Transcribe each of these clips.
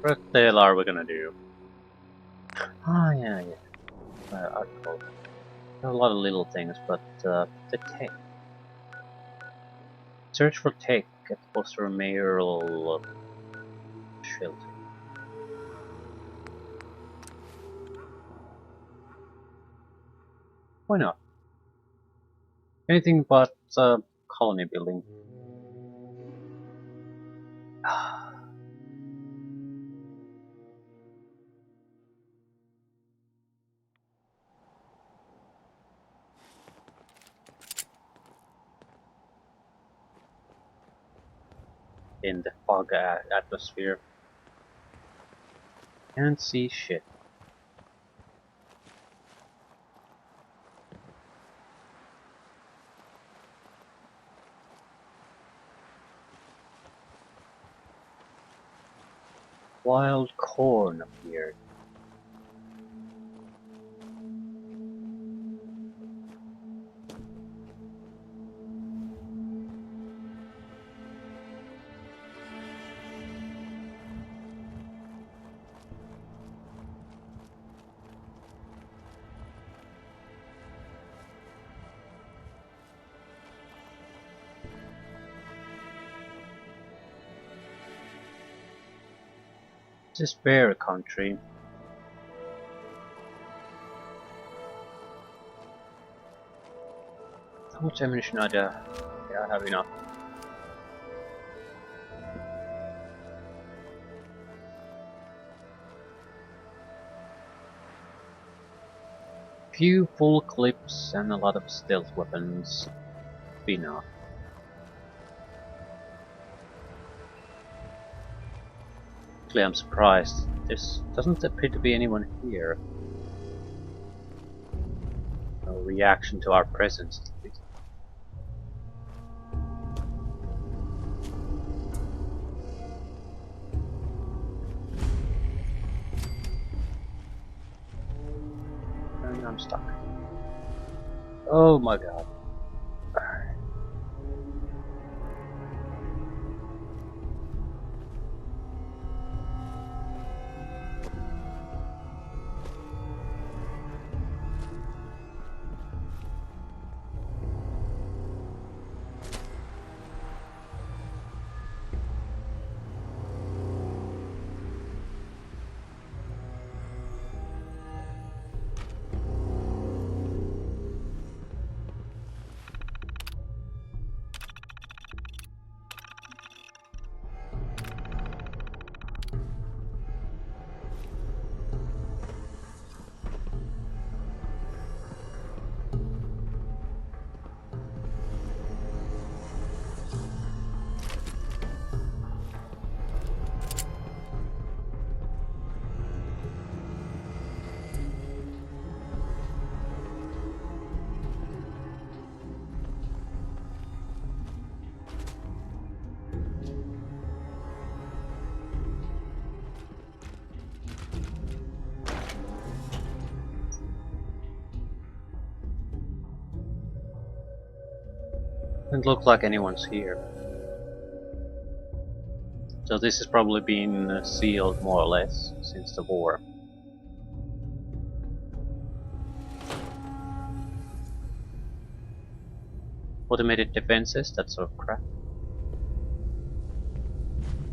What the hell are we gonna do? Ah, yeah. Article. There are a lot of little things, but the tech. Search for tech at foster mayoral shelter. Why not? Anything but colony building. In the fog atmosphere. Can't see shit. Wild corn appeared. This is bear country. How much ammunition are there? Yeah, I have enough. Few full clips and a lot of stealth weapons. Be enough. Actually, I'm surprised. There doesn't appear to be anyone here. No reaction to our presence. And I'm stuck. Oh my god. Doesn't look like anyone's here. So this has probably been sealed more or less since the war. Automated defenses, that sort of crap.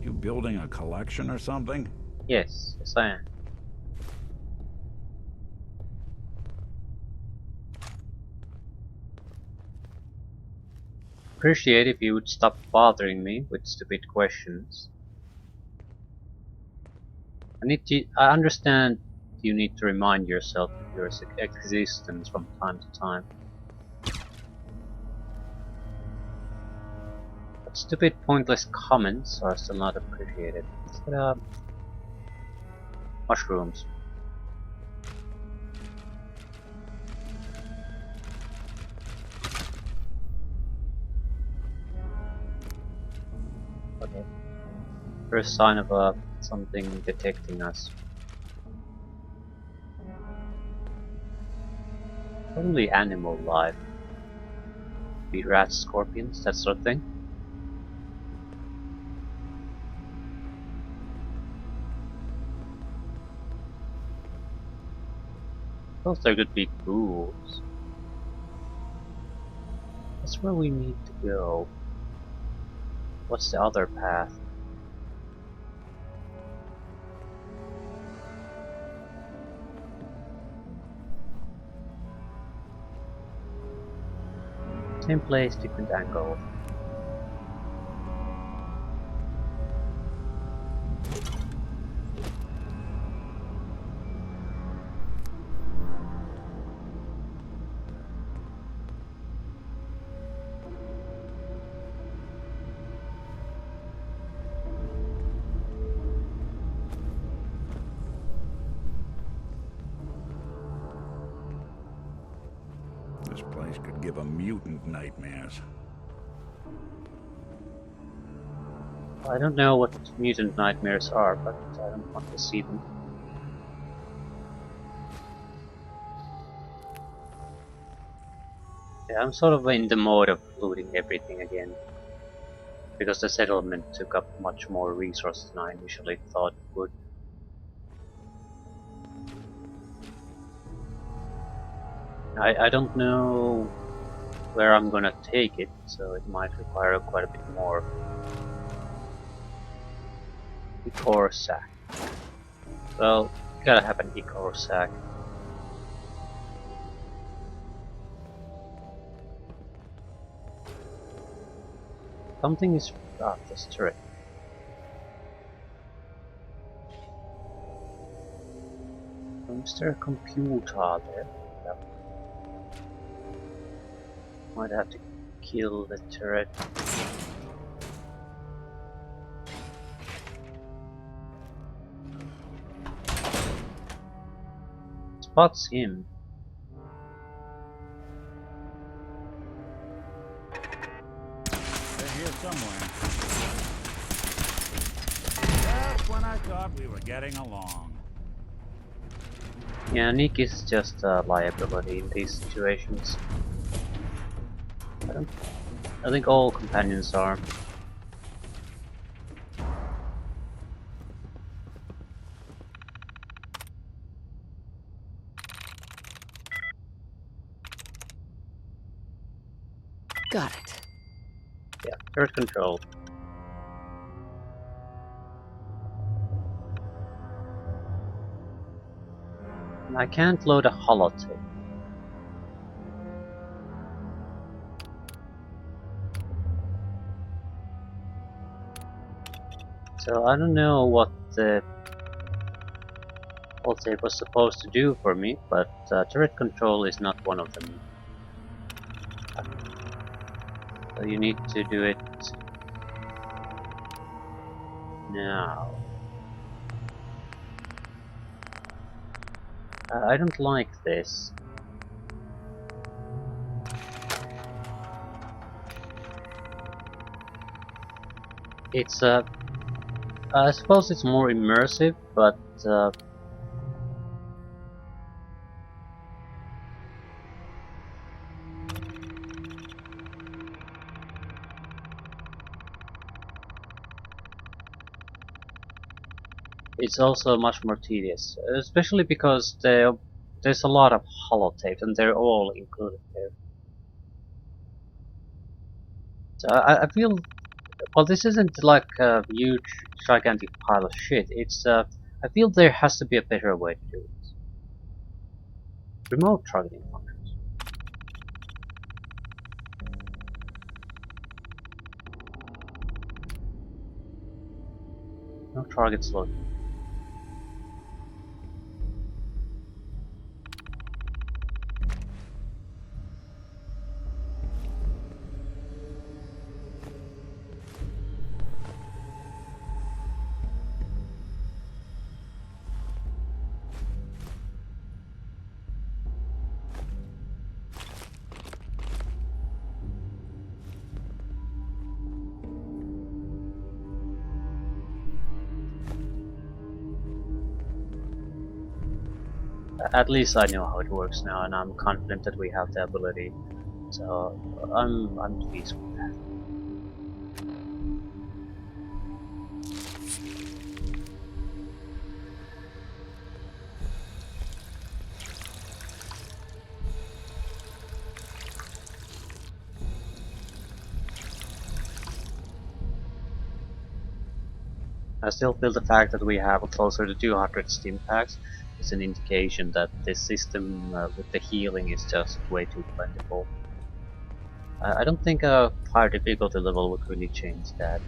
You building a collection or something? Yes, I am. Appreciate if you would stop bothering me with stupid questions. I understand you need to remind yourself of your existence from time to time. But stupid, pointless comments are still not appreciated. Set up mushrooms. Okay. First sign of something detecting us. Probably animal life. Be rats, scorpions, that sort of thing. Suppose there could be ghouls. That's where we need to go. What's the other path? Same place, different angle. This place could give a mutant nightmares. I don't know what mutant nightmares are, but I don't want to see them. Yeah, I'm sort of in the mode of looting everything again. Because the settlement took up much more resources than I initially thought it would. I don't know where I'm gonna take it, so it might require quite a bit more. Ichor sack. Well, you gotta have an Ichor sack. Something is... ah, this turret. Is there a computer there? Yep. Might have to kill the turret. Spots him. They're here somewhere. Just when I thought we were getting along. Yeah, Nick is just a liability in these situations. I think all companions are. Got it. Yeah, turret control. I can't load a holotape. So I don't know what the holotape was supposed to do for me, but turret control is not one of them. So you need to do it now. I don't like this. It's I suppose it's more immersive, but it's also much more tedious, especially because there's a lot of holotapes and they're all included there. So I feel, well, this isn't like a huge, gigantic pile of shit. It's I feel there has to be a better way to do it. Remote targeting functions. No targets loaded. At least I know how it works now, and I'm confident that we have the ability. So I'm pleased with that. I still feel the fact that we have closer to 200 stim packs is an indication that this system with the healing is just way too plentiful. I don't think a higher difficulty level would really change that.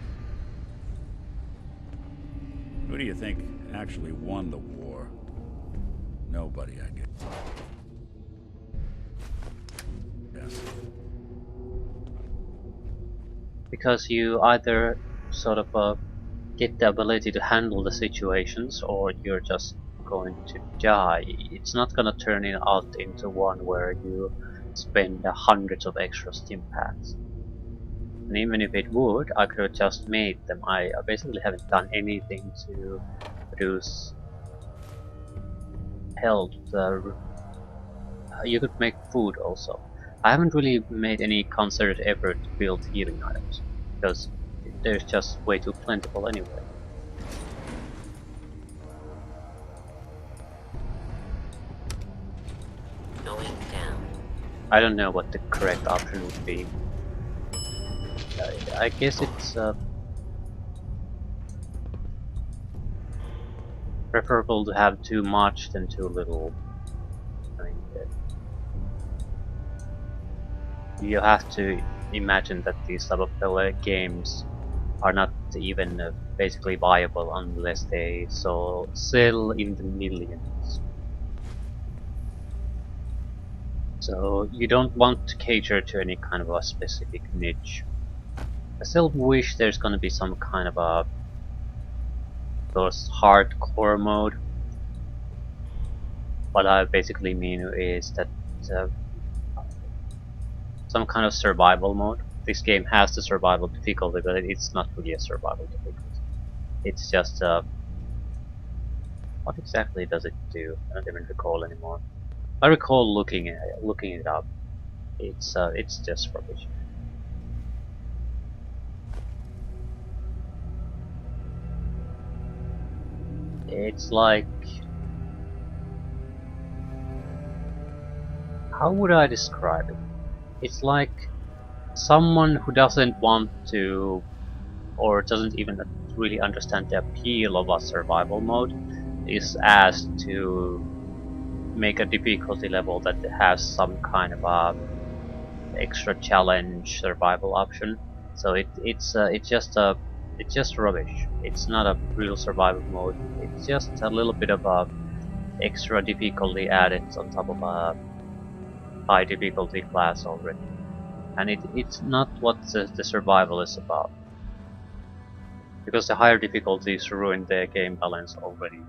Who do you think actually won the war? Nobody, I guess. Yes. Because you either sort of get the ability to handle the situations or you're just going to die. It's not gonna turn it out into one where you spend hundreds of extra stim packs. And even if it would, I could have just made them. I basically haven't done anything to reduce health. You could make food also. I haven't really made any concerted effort to build healing items, because there's just way too plentiful anyway. Going down. I don't know what the correct option would be. I guess it's preferable to have too much than too little. I mean, you have to imagine that these type of games are not even basically viable unless they sell in the millions. So you don't want to cater to any kind of a specific niche. I still wish there's gonna be some kind of a those hardcore mode. What I basically mean is that uh, some kind of survival mode. This game has the survival difficulty, but it's not really a survival difficulty. It's just what exactly does it do? I don't even recall anymore. I recall looking it up. It's just rubbish. It's like, how would I describe it? It's like someone who doesn't want to, or doesn't even really understand the appeal of a survival mode, is asked to make a difficulty level that has some kind of a extra challenge survival option. So it's just rubbish. It's not a real survival mode. It's just a little bit of a extra difficulty added on top of a high difficulty class already. And it's not what the survival is about. Because the higher difficulties ruin the game balance already.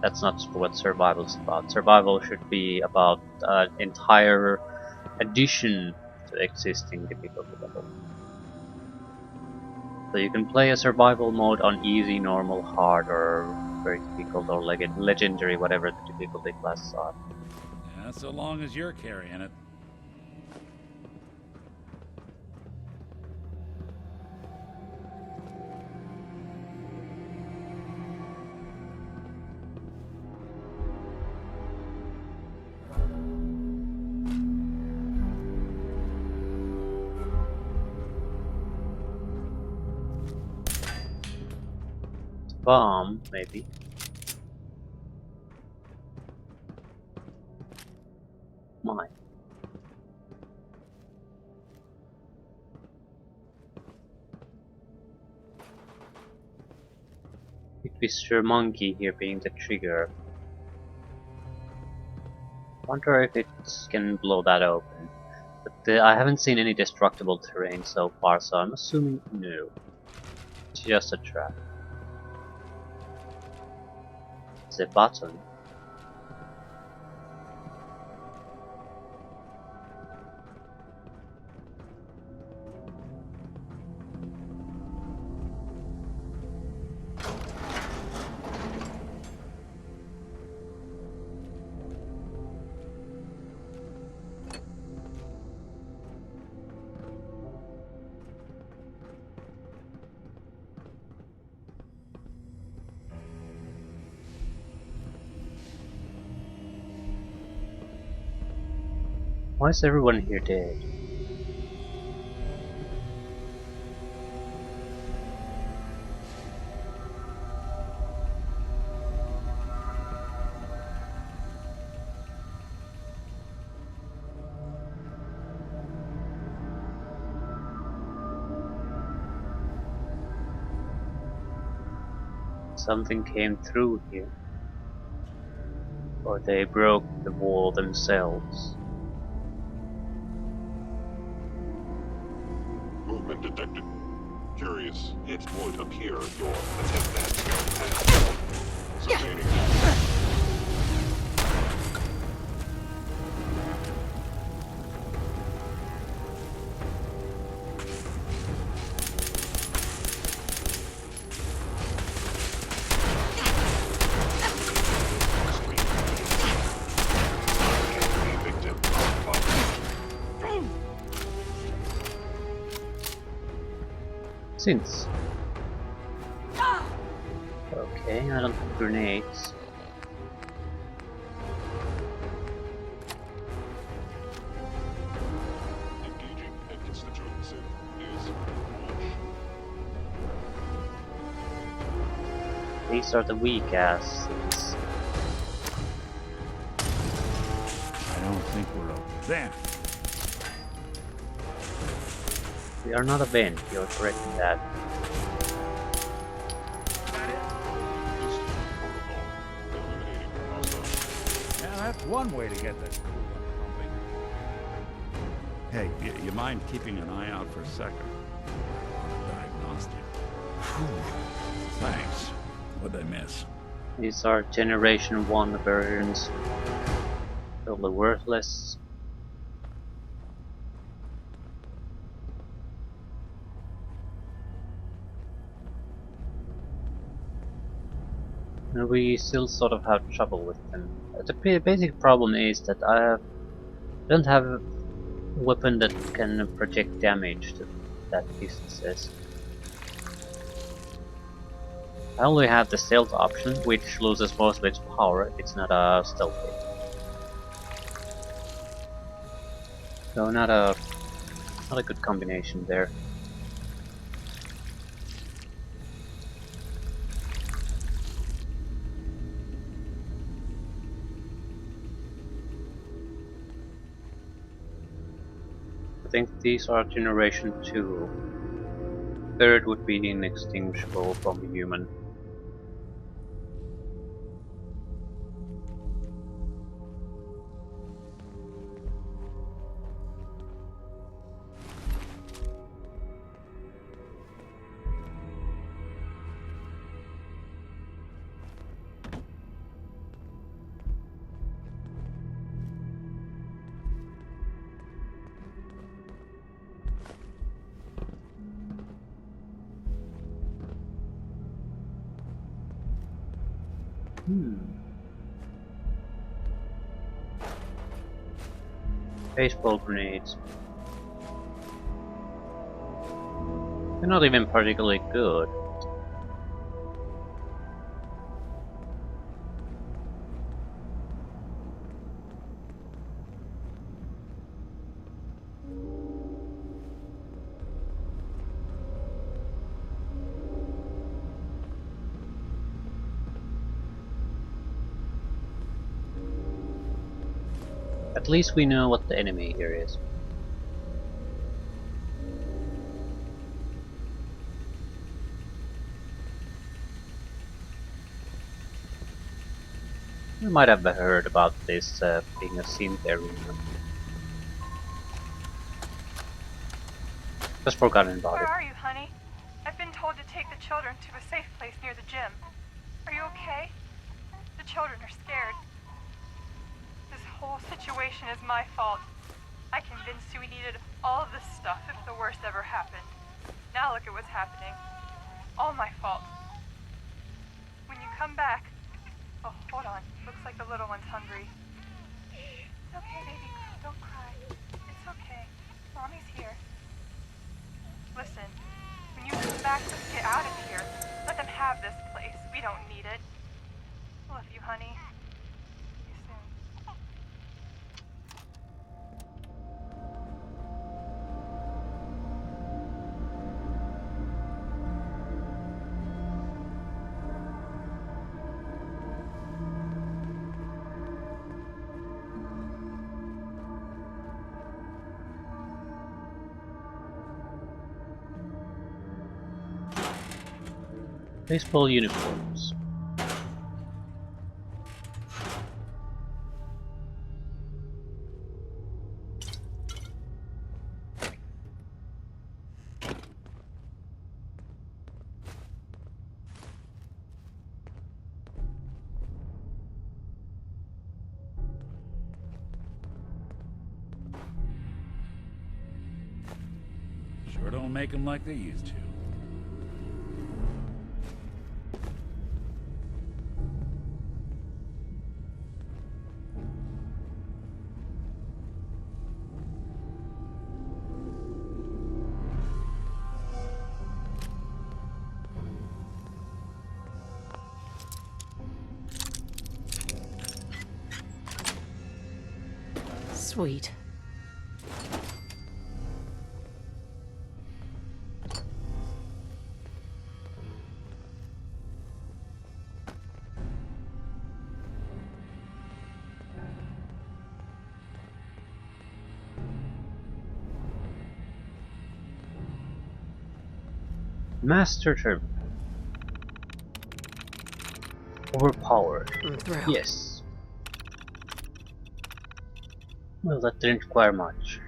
That's not what survival is about. Survival should be about an entire addition to existing difficulty level. So you can play a survival mode on easy, normal, hard, or very difficult, or legendary, whatever the difficulty classes are. Yeah, so long as you're carrying it. Bomb, maybe. Mine. With Mr. Monkey here being the trigger. Wonder if it can blow that open. But I haven't seen any destructible terrain so far, so I'm assuming no. It's just a trap. The button. Why is everyone here dead? Something came through here. Or they broke the wall themselves. Movement detected. Curious, it would appear your attempt at stealth has sustaining. Since. Okay, I don't have grenades. Engaging a constituent synth is launch. These are the weak asses. I don't think we're up there. We are not a band, you're correct in that. This protocol. Eliminating hostile. Yeah, that's one way to get this cool one pumping. Hey, you mind keeping an eye out for a second? Diagnostic. Whew. Thanks. What'd I miss? These are Generation 1 versions. Totally worthless. And we still sort of have trouble with them. The basic problem is that I don't have a weapon that can project damage to that distances. I only have the stealth option, which loses most of its power if it's not a stealth hit. So not a good combination there. I think these are Generation 2. Third would be inextinguishable from a human. Baseball grenades. They're not even particularly good. At least we know what the enemy here is. You might have heard about this being a synth arena. Just forgotten about Where it. are you, honey? I've been told to take the children to a safe place near the gym. Are you okay? The children are scared. This whole situation is my fault. I convinced you we needed all of this stuff if the worst ever happened. Now look at what's happening. All my fault. When you come back... Oh, hold on. Looks like the little one's hungry. It's okay, baby. Don't cry. It's okay. Mommy's here. Listen, when you come back, let's get out of here. Let them have this place. We don't need it. Love you, honey. See you soon. Baseball uniforms. Don't make them like they used to. Sweet. Master Terminal. Overpowered. I'm thrilled. Yes. Well, that didn't require much.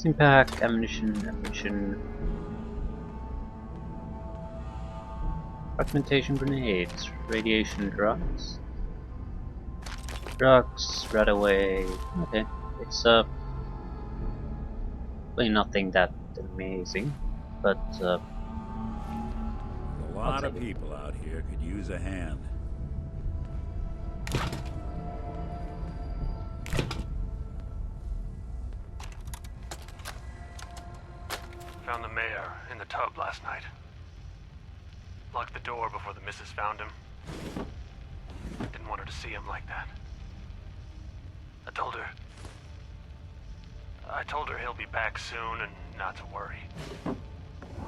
Impact, ammunition. Fragmentation grenades, radiation drugs. Drugs, right away. Okay, it's really nothing that amazing, but A I'll lot take of it. people out here could use a hand. Found the mayor in the tub last night. Locked the door before the missus found him. Didn't want her to see him like that. I told her he'll be back soon and not to worry. In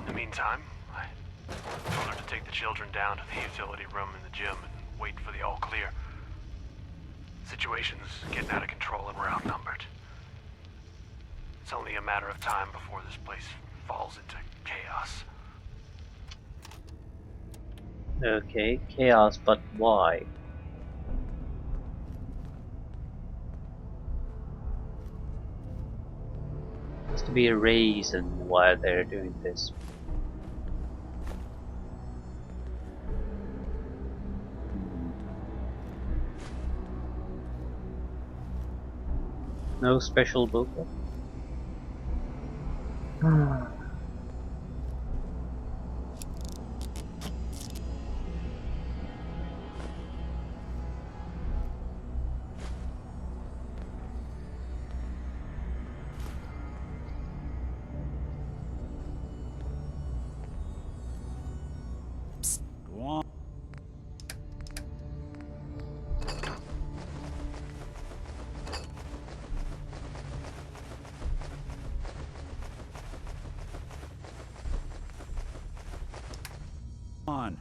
the meantime, I told her to take the children down to the utility room in the gym and wait for the all clear. Situation's getting out of control and we're outnumbered. It's only a matter of time before this place falls into chaos. Okay, chaos, but why? Has to be a reason why they're doing this. No special booklet? Go on. On.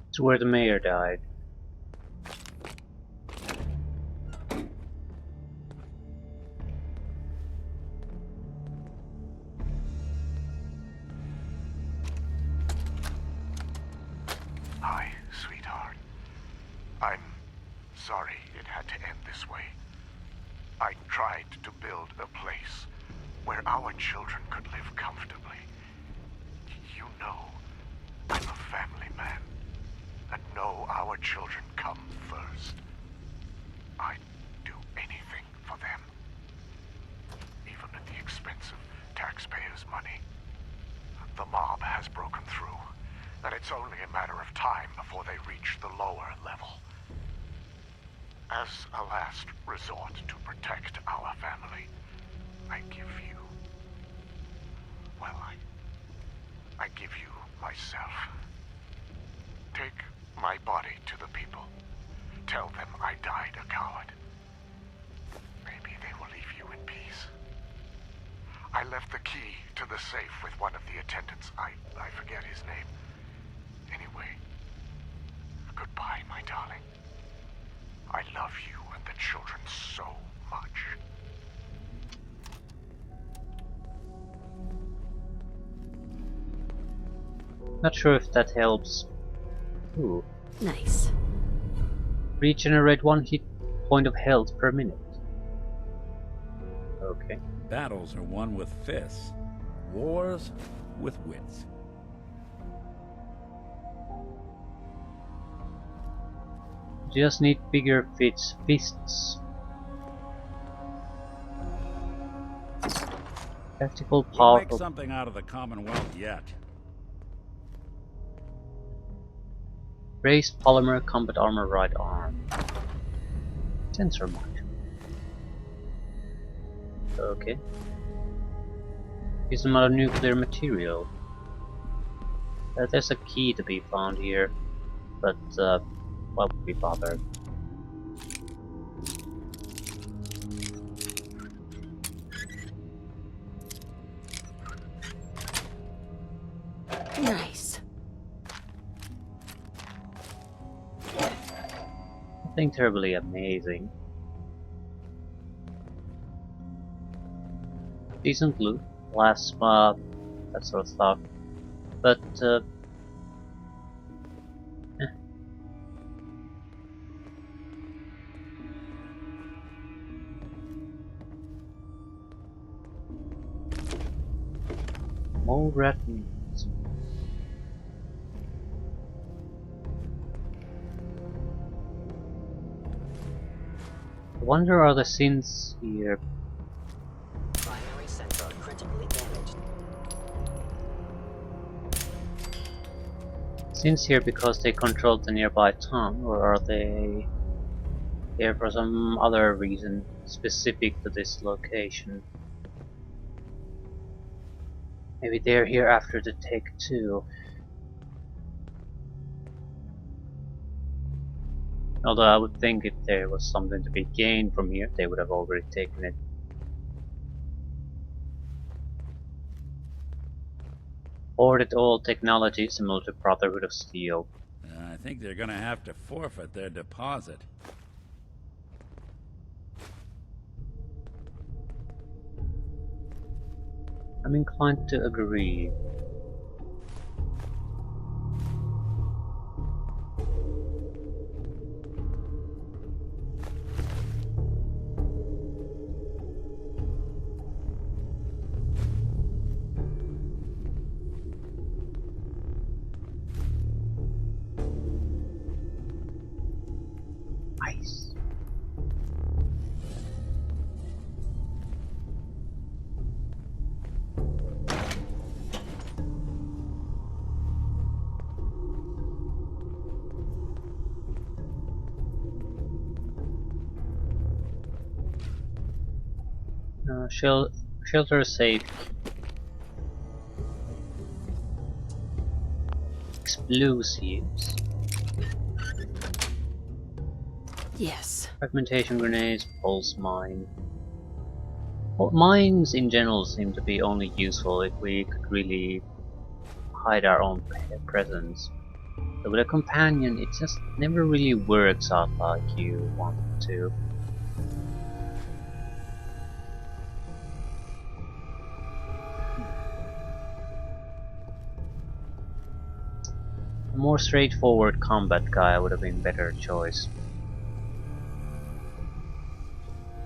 It's where the mayor died. Hi, sweetheart. I'm sorry it had to end this way. I tried to build a place where our children could live comfortably. You know, I'm a family man, and know our children come first. I'd do anything for them, even at the expense of taxpayers' money. as a last resort to protect our family, I give you... well, I give you myself. Take my body to the people. Tell them I died a coward. Maybe they will leave you in peace. I left the key to the safe with one of the attendants. I forget his name. Anyway, goodbye, my darling. I love you and the children so much. Not sure if that helps. Ooh. Nice. Regenerate 1 hit point of health per minute. Okay. Battles are won with fists, wars with wits. Just need bigger fists. Tactical, We'll make powerful. something out of the Commonwealth yet. Raised polymer combat armor right arm. Sensor mod. Okay. Use some other nuclear material. There's a key to be found here, but why would we bother? Nice. Nothing terribly amazing. Decent loot, plasma, that sort of stuff. But more rat meat. I wonder, are the sins here? Primary sensor critically damaged. Sins here because they controlled the nearby town, or are they here for some other reason specific to this location? Maybe they're here after the take too. Although I would think if there was something to be gained from here, they would have already taken it. Hoarded all technology similar to Brotherhood of Steel. I think they're gonna have to forfeit their deposit. I'm inclined to agree. Nice. Shelter safe. Explosives. Yes. Fragmentation grenades, pulse mine. Well, mines in general seem to be only useful if we could really hide our own presence. But with a companion, it just never really works out like you want it to. A more straightforward combat guy would have been a better choice.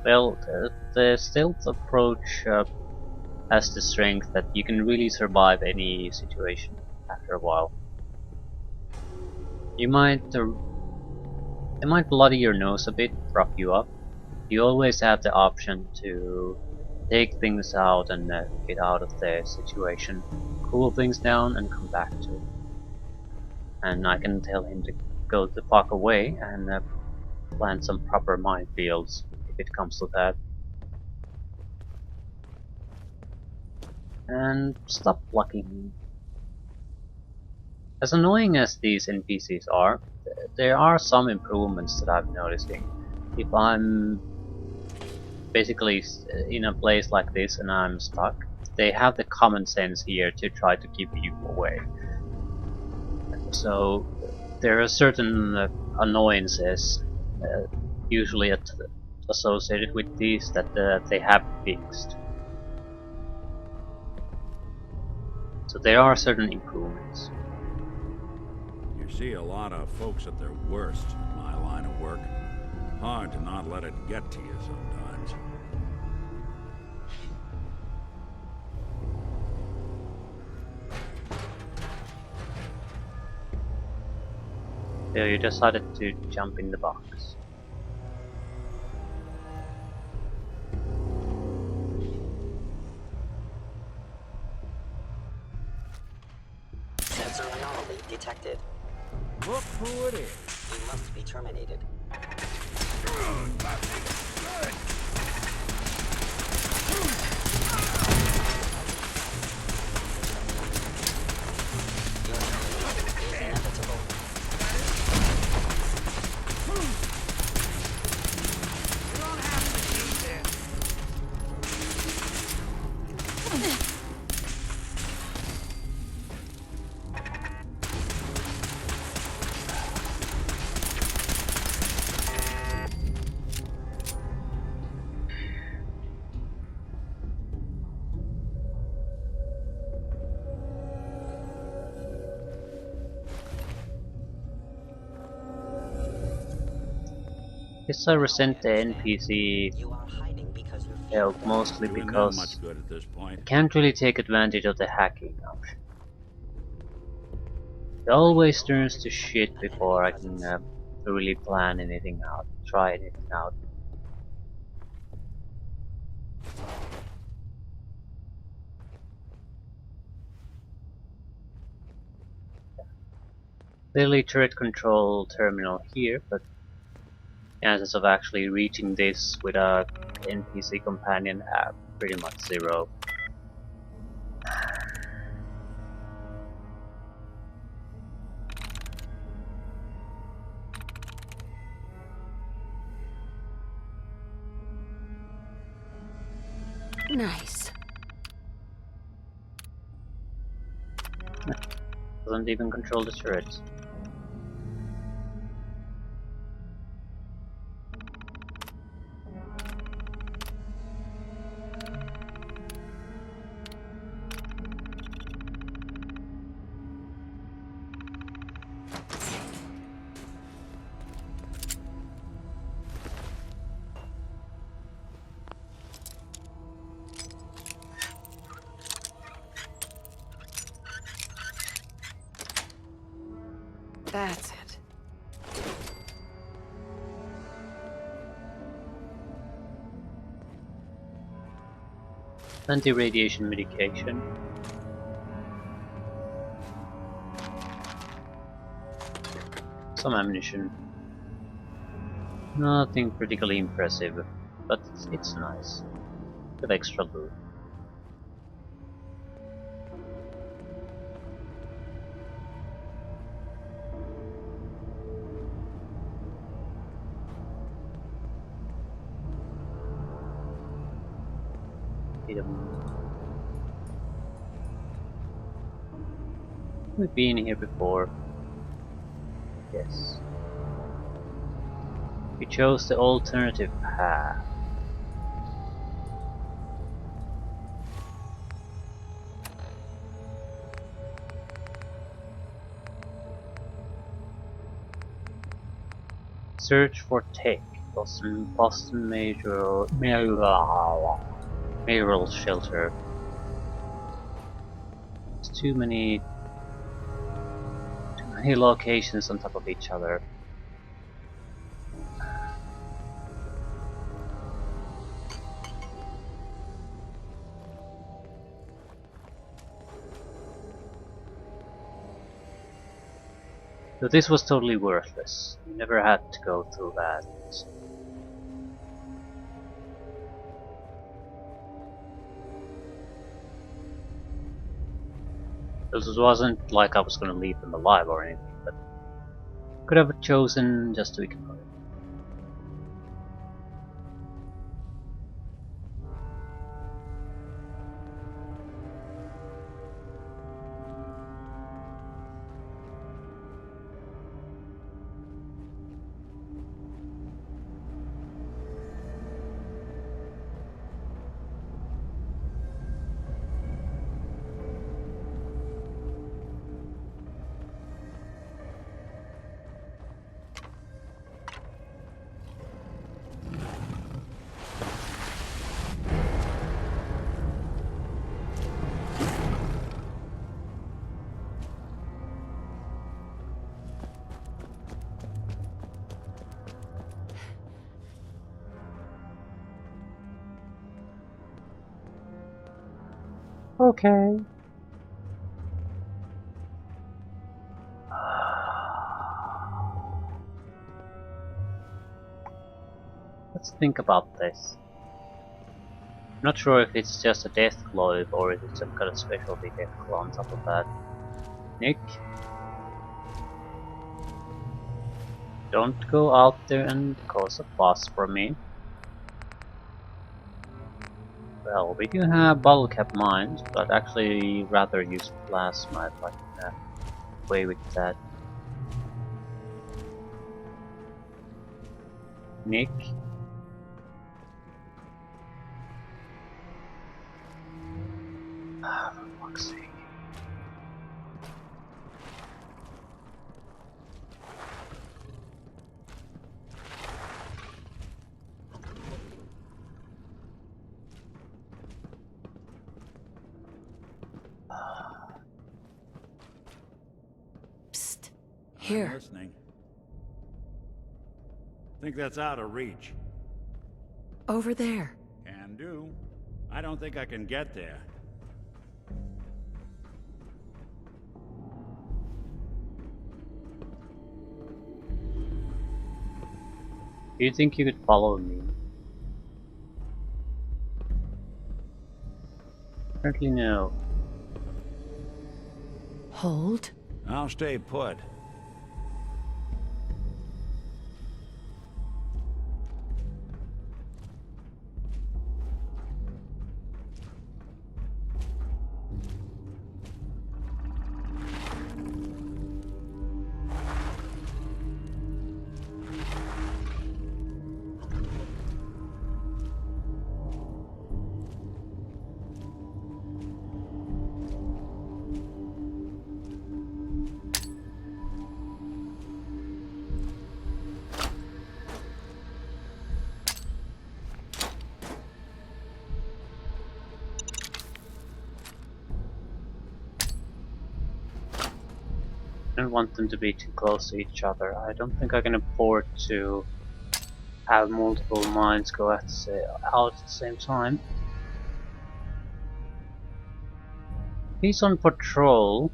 Well, the stealth approach has the strength that you can really survive any situation after a while. You might it might bloody your nose a bit, rough you up. You always have the option to take things out and get out of the situation, cool things down and come back to it. And I can tell him to go the fuck away, and plant some proper minefields if it comes to that. And stop blocking me. As annoying as these NPCs are, there are some improvements that I'm noticing. If I'm basically in a place like this and I'm stuck, they have the common sense here to try to keep you away. So there are certain annoyances usually associated with these that they have fixed. So there are certain improvements. You see a lot of folks at their worst in my line of work. Hard to not let it get to you sometimes. So you decided to jump in the box. Sensor anomaly detected. Look who it is. You must be terminated. Your termination is inevitable. Guess I resent the NPC You are hiding because you fear help them. mostly Doing them because much good at this point. I can't really take advantage of the hacking option. It always turns to shit before I can really plan anything out, try anything out. Clearly turret control terminal here, but chances of actually reaching this with a NPC companion are pretty much zero. Nice. Doesn't even control the turrets. That's it. Anti-radiation medication. Some ammunition. Nothing particularly impressive, but it's nice. With extra loot. We've been here before. Yes. We chose the alternative path. Search for tech. Boston mayoral shelter. There's too many locations on top of each other. So this was totally worthless, you Never had to go through that. This wasn't like I was gonna leave them alive or anything, but could have chosen just to ignore it. Okay. Let's think about this. I'm not sure if it's just a death globe or if it's some kind of specialty death glow on top of that. Nick? Don't go out there and cause a fuss for me. Well, we do have bottle cap mines, but I'd actually rather use plasma. I'd like to play with that. Nick? Ah, for fuck's sake. Psst. I'm Here. listening. Think that's out of reach. Over there. Can do. I don't think I can get there. Do you think you could follow me? Apparently no. Hold. I'll stay put. I don't want them to be too close to each other. I don't think I can afford to have multiple mines go out at the same time. He's on patrol.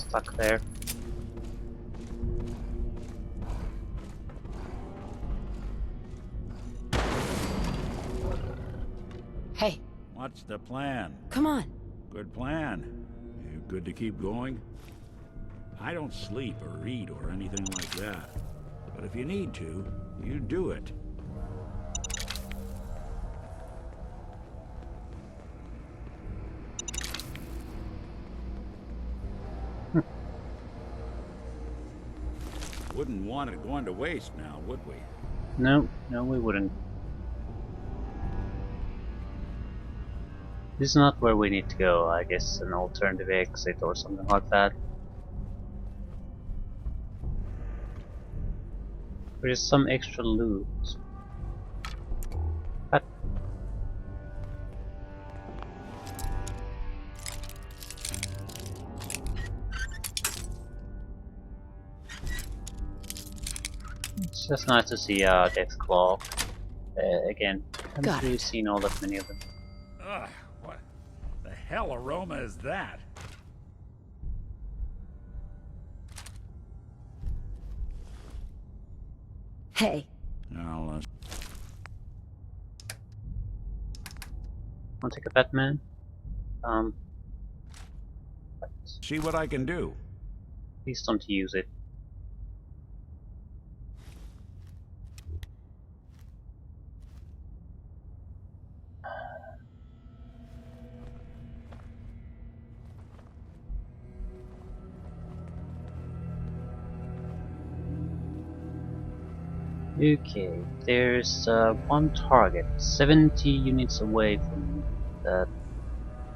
Stuck there. Hey, What's the plan? come on. Good plan. You good to keep going? I don't sleep or eat or anything like that. But if you need to, you do it. Wouldn't want it going to waste now, would we? No, no we wouldn't. This is not where we need to go. I guess an alternative exit or something like that. There is some extra loot. But It's just nice to see Death's Claw again. Haven't Got really it. seen all that many of them. Ugh, what the hell aroma is that? Hey, I'll, Want to take a Batman? Um, see what I can do. please don't use it. Okay, there's one target, 70 units away from me, that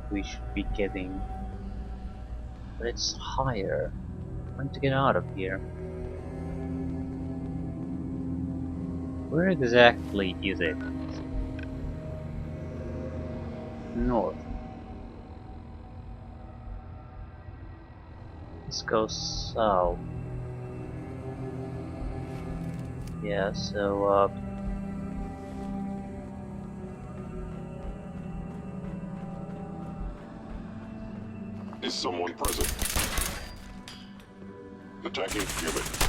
we should be getting. But it's higher. I want to get out of here. Where exactly is it? North. Let's go south. Yeah, so Is someone present? Attacking human.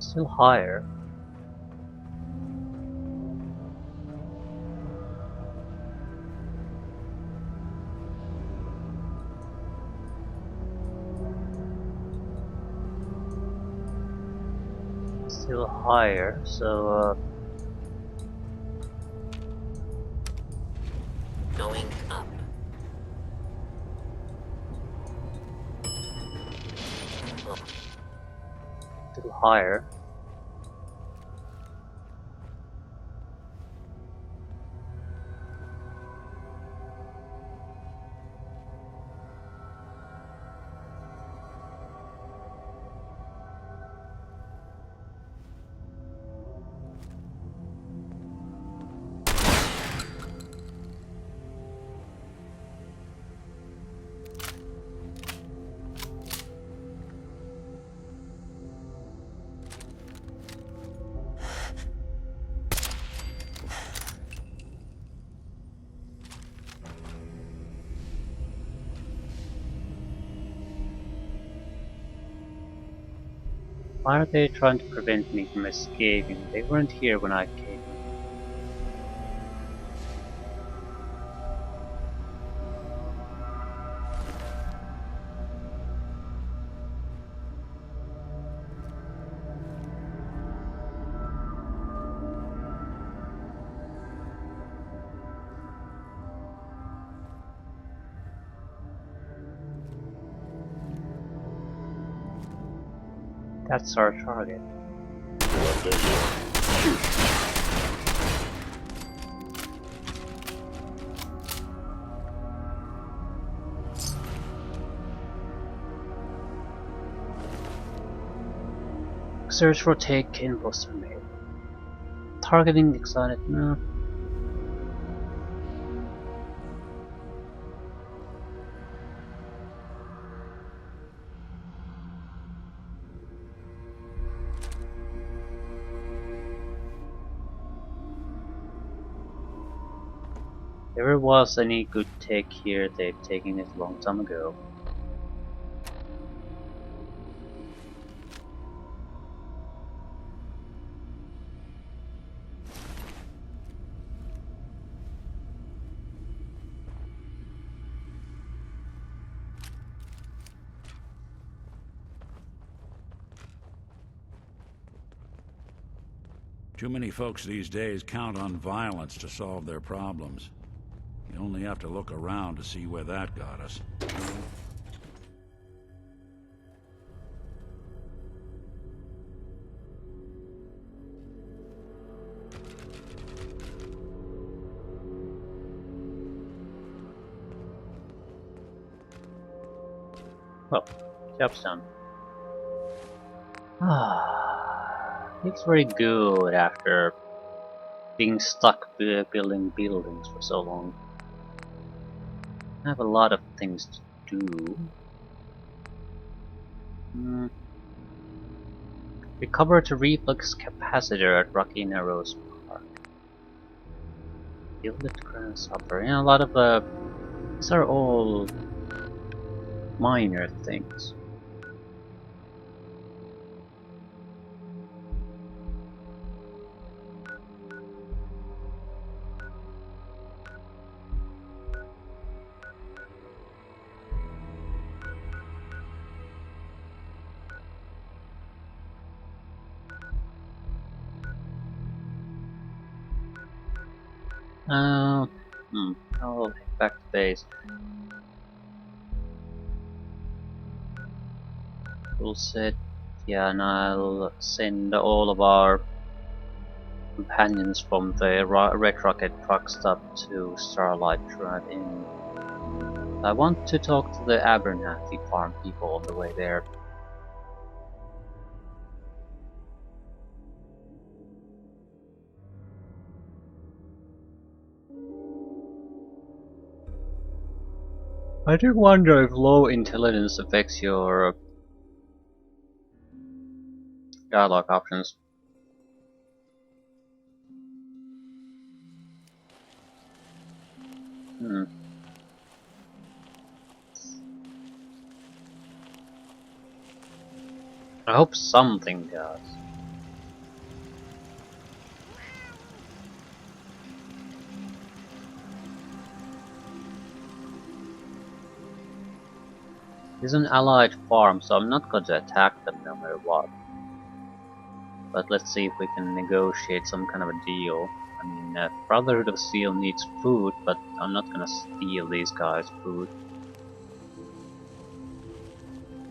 still higher. Still higher, so Going up. still higher. Why are they trying to prevent me from escaping? They weren't here when I came. That's our target. Left engine. Shoot. Search for take imposter mail. Targeting excited. No. If there was any good take here, they've taken it a long time ago. Too many folks these days count on violence to solve their problems. You only have to look around to see where that got us. Well, job's done. Ah, it's very good after being stuck building buildings for so long. I have a lot of things to do. Recover the reflex capacitor at Rocky Narrows Park. Gilded grasshopper. Yeah, a lot of these are all minor things. Uh, I'll head back to base. We'll set, yeah, and I'll send all of our companions from the Red Rocket truck stop to Starlight Drive-In. I want to talk to the Abernathy farm people on the way there. I do wonder if low intelligence affects your dialogue options. I hope something does. It's an allied farm, so I'm not going to attack them no matter what. But let's see if we can negotiate some kind of a deal. I mean, Brotherhood of Steel needs food, but I'm not gonna steal these guys' food.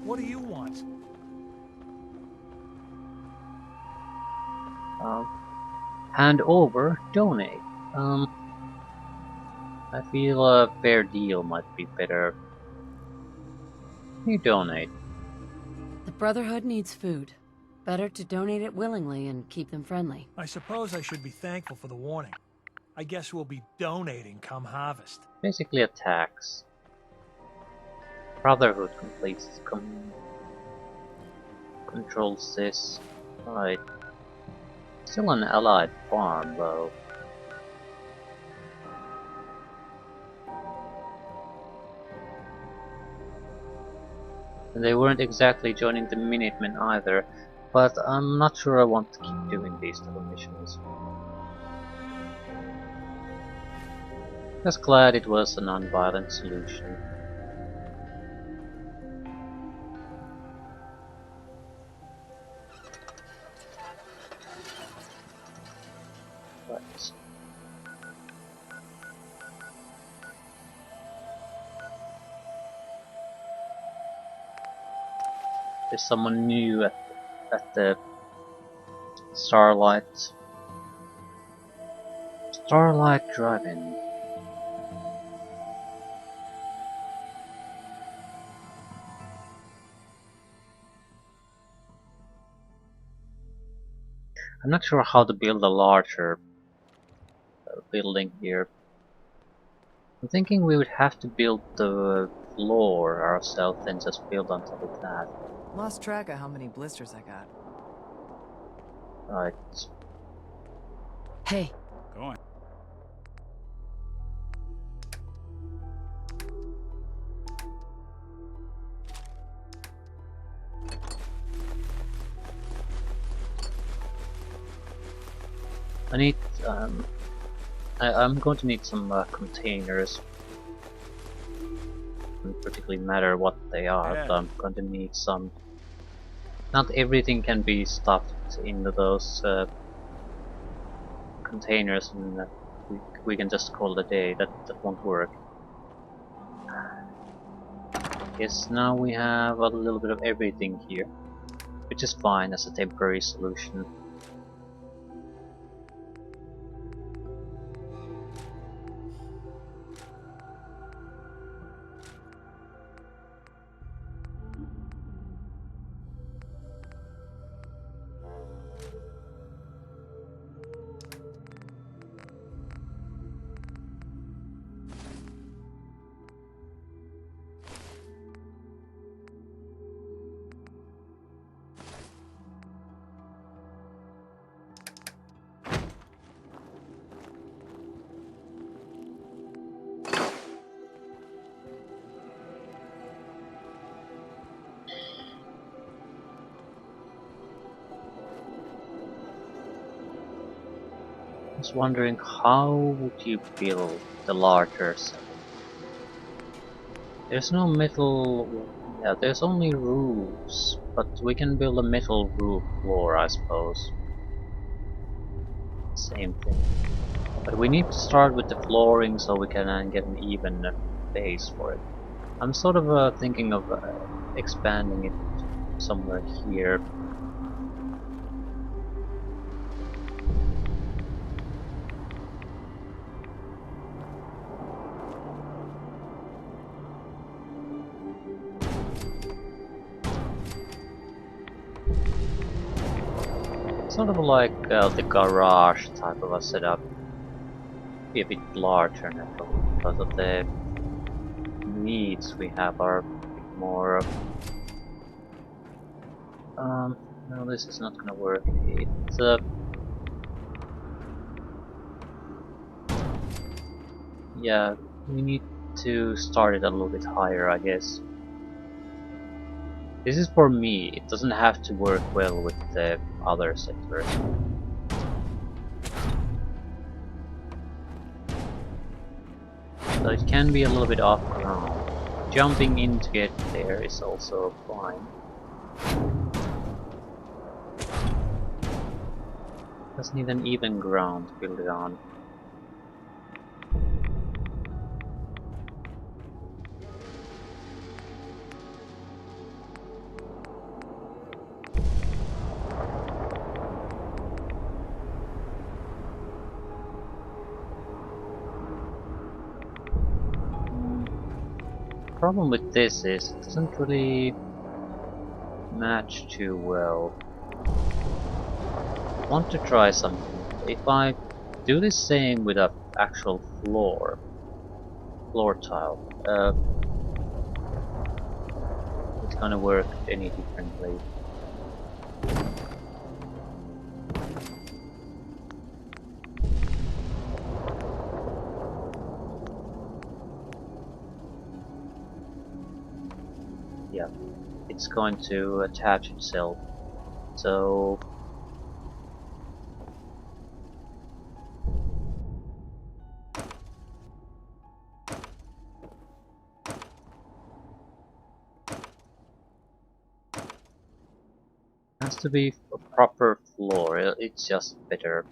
What do you want? Hand over, donate. I feel a fair deal might be better. You donate. The Brotherhood needs food. Better to donate it willingly and keep them friendly. I suppose I should be thankful for the warning. I guess we'll be donating come harvest. Basically a tax. Brotherhood controls this. Right. Still an allied farm though. And they weren't exactly joining the Minutemen either, but I'm not sure I want to keep doing these type of missions. Just glad it was a non-violent solution. Right. There's someone new at the Starlight Drive-In. I'm not sure how to build a larger building here. I'm thinking we would have to build the floor ourselves and just build on top of that. Lost track of how many blisters I got. Right. Hey, Go on. I need, I'm going to need some containers. Doesn't particularly matter what they are, Yeah. but I'm going to need some. Not everything can be stuffed into those containers, and we can just call it a day. That won't work. Yes, now we have a little bit of everything here, which is fine as a temporary solution. I was wondering, how would you build the larger setting? There's no metal. Yeah, there's only roofs, but we can build a metal roof floor, I suppose. Same thing. But we need to start with the flooring so we can get an even base for it. I'm sort of thinking of expanding it somewhere here. Sort of like the garage type of a setup. Be a bit larger naturally because of the needs we have are a bit more. No, this is not gonna work. It's yeah, we need to start it a little bit higher, I guess. This is for me. It doesn't have to work well with the other settlers. So it can be a little bit off ground. Jumping in to get there is also fine. Just need an even ground to build it on. Problem with this is it doesn't really match too well. I want to try something. If I do the same with an actual floor tile, it's gonna work any differently. Yeah, it's going to attach itself. So it has to be a proper floor. It's just better.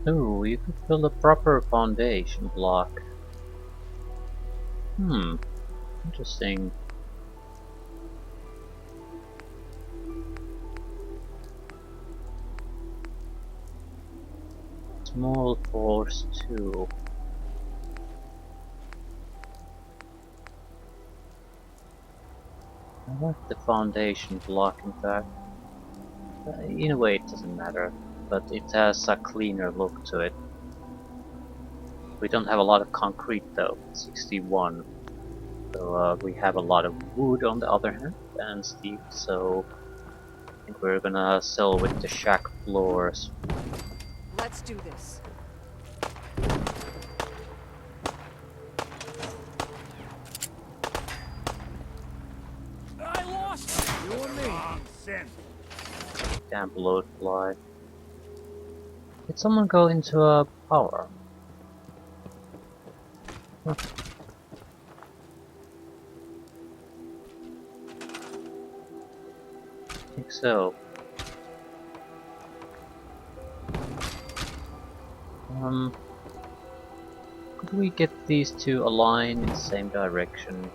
Oh, you could build a proper foundation block. Interesting. Small force 2. I like the foundation block in fact. In a way it doesn't matter, but it has a cleaner look to it. We don't have a lot of concrete though, 61. So we have a lot of wood on the other hand, and steel, so I think we're gonna sell with the shack floors. Let's do this. in. Damn bloat fly. Did someone go into a power? Huh. I think so. Could we get these two aligned in the same direction?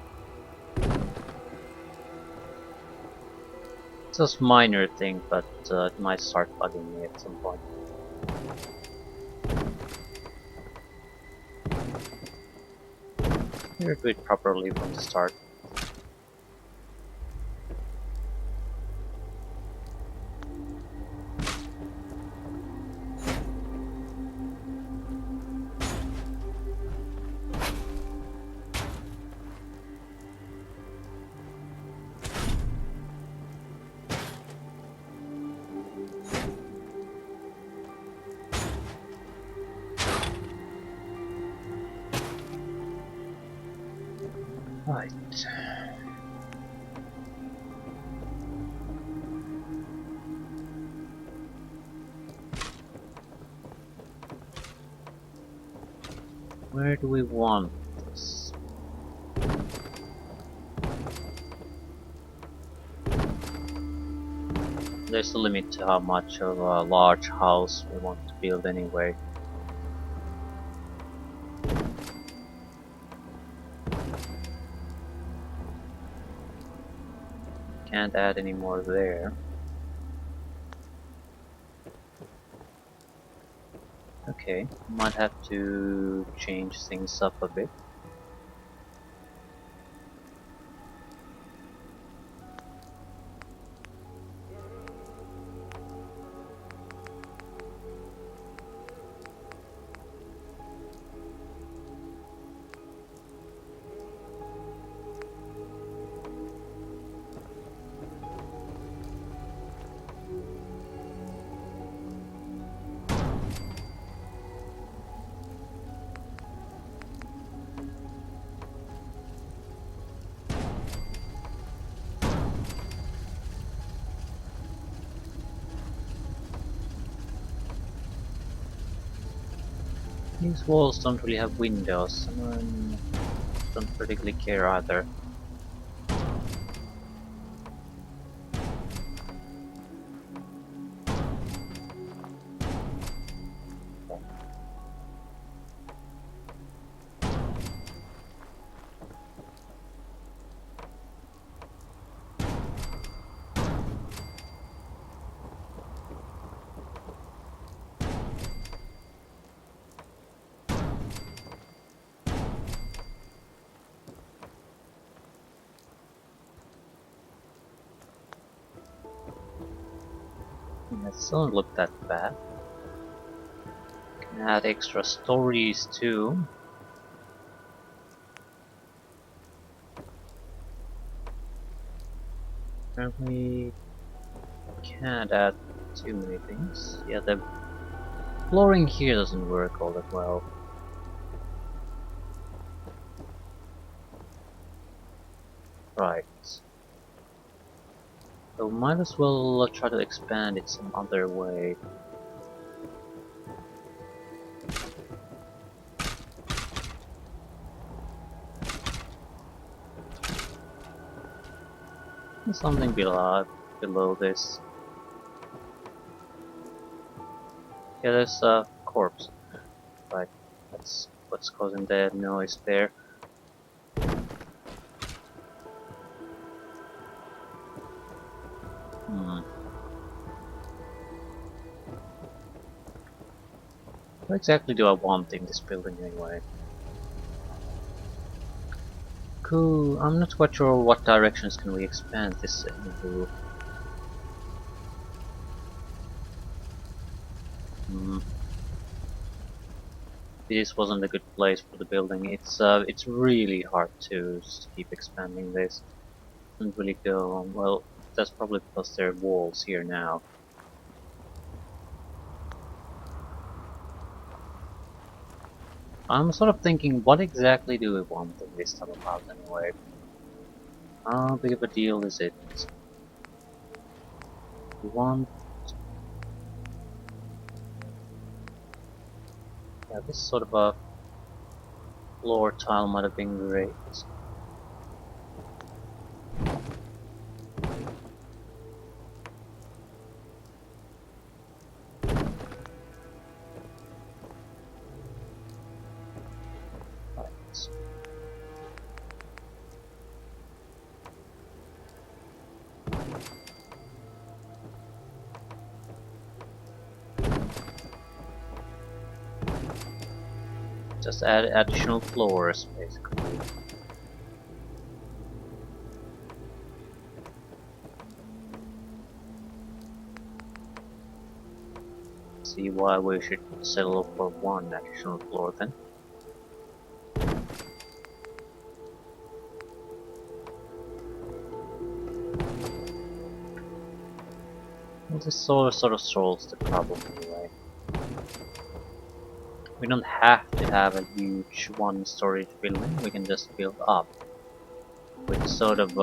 It's just minor thing, but it might start bugging me at some point. Here do it properly from the start. Right. Where do we want this? There's a limit to how much of a large house we want to build anyway. Can't add any more there. Okay, might have to change things up a bit. These walls don't really have windows, and don't particularly care either. It doesn't look that bad. Can add extra stories too. Apparently can't add too many things. Yeah, the flooring here doesn't work all that well. Right. So might as well try to expand it some other way. Something below this. Yeah, there's a corpse. Right. That's what's causing the noise there. Hmm. What exactly do I want in this building anyway? Cool. I'm not quite sure what directions can we expand this into. Hmm. This wasn't a good place for the building. It's really hard to just keep expanding this. Doesn't really go on. Well, that's probably because there are walls here now. I'm sort of thinking, what exactly do we want in this type of house anyway? How big of a deal is it? We want... Yeah, this sort of a floor tile might have been great. Right. Just add additional floors, basically. See why we should settle for one additional floor then. Well, this sort of solves the problem anyway. We don't have to have a huge one-story building, we can just build up. Which sort of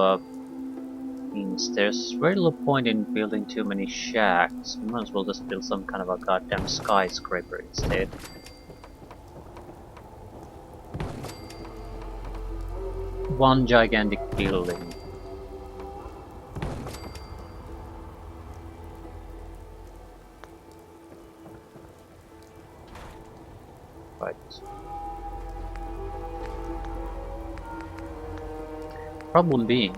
means there's very little point in building too many shacks. We might as well just build some kind of a goddamn skyscraper instead. One gigantic building. Right. Problem being,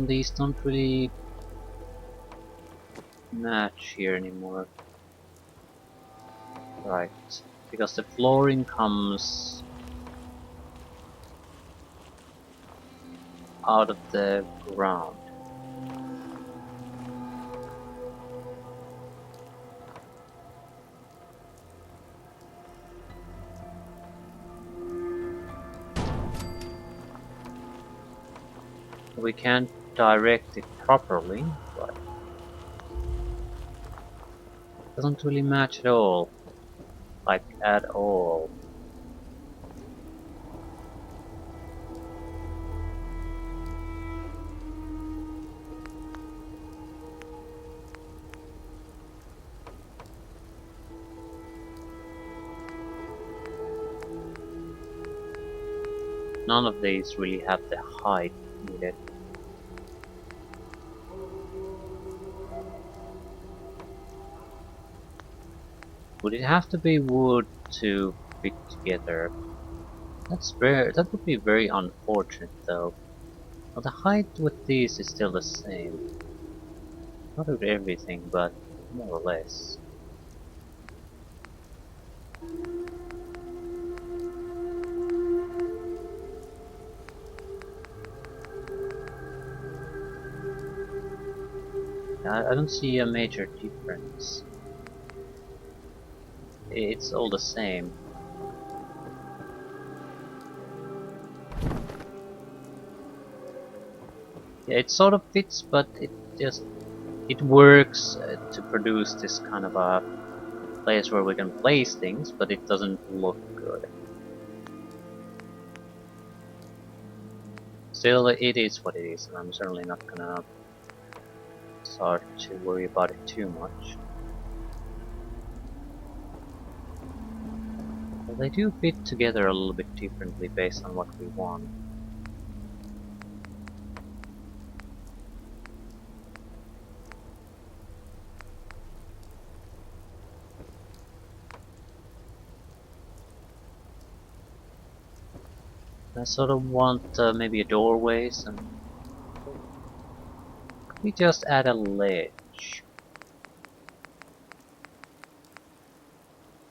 these don't really match here anymore. Right, because the flooring comes out of the ground. We can't direct it properly, but it doesn't really match at all. Like, at all. None of these really have the height needed. Would it have to be wood to fit together? That would be very unfortunate though. Well, the height with these is still the same. Not with everything, but more or less. I don't see a major difference. It's all the same. Yeah, it sort of fits, but it works to produce this kind of a place where we can place things, but it doesn't look good. Still, it is what it is, and I'm certainly not gonna start to worry about it too much. Well, they do fit together a little bit differently based on what we want. I sort of want maybe a doorways, and could we just add a ledge?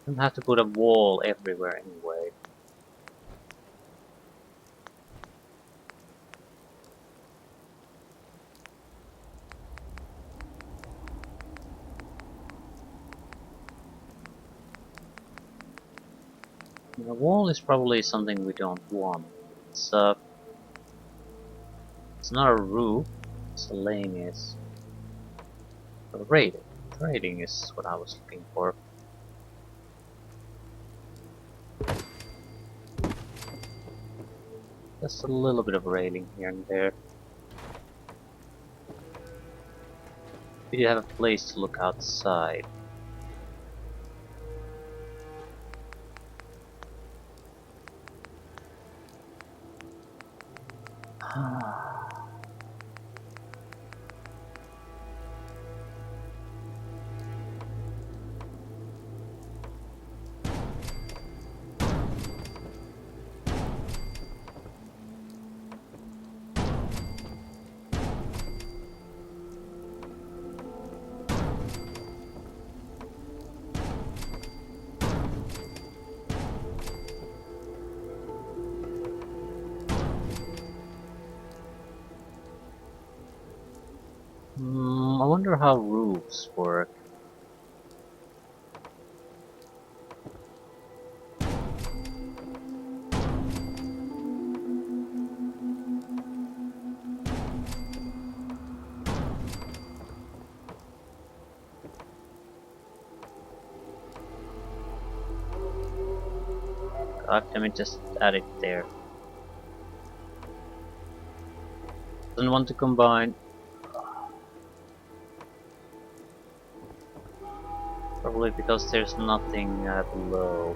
Don't have to put a wall everywhere anyway. The wall is probably something we don't want. It's not a roof, it's a lane is. A rating. Rating is what I was looking for. Just a little bit of railing here and there. We do have a place to look outside. I wonder how roofs work. God damn it, just add it there. Doesn't want to combine. Probably because there's nothing below.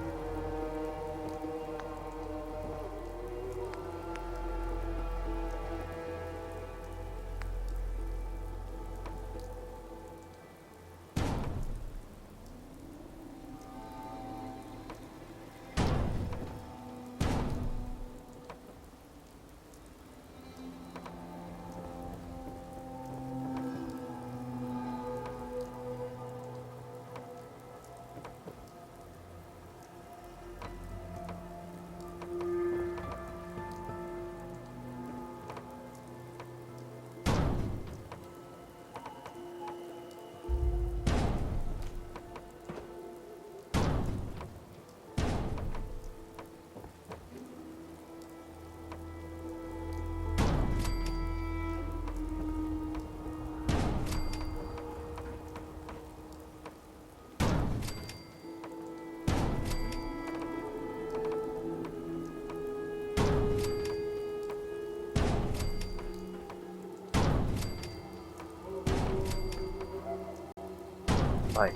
Right.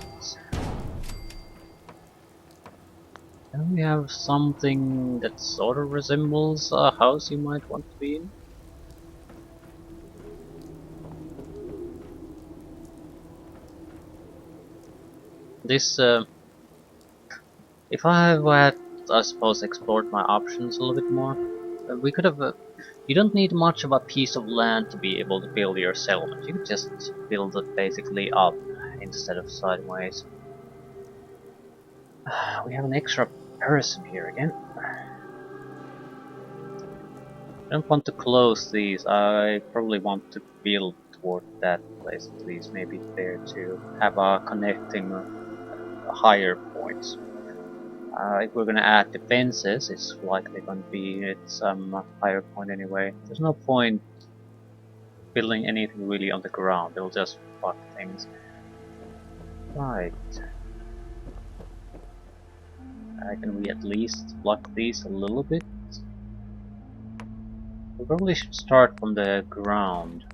And we have something that sort of resembles a house you might want to be in. This, if I had, I suppose, explored my options a little bit more, we could have. You don't need much of a piece of land to be able to build your settlement. You could just build it basically up instead of sideways. We have an extra person here again. I don't want to close these. I probably want to build toward that place at least. Maybe there to have a connecting higher points. If we're gonna add defenses, it's likely gonna be at some higher point anyway. There's no point building anything really on the ground. It'll just fuck things. Right. Can we at least block these a little bit? We probably should start from the ground.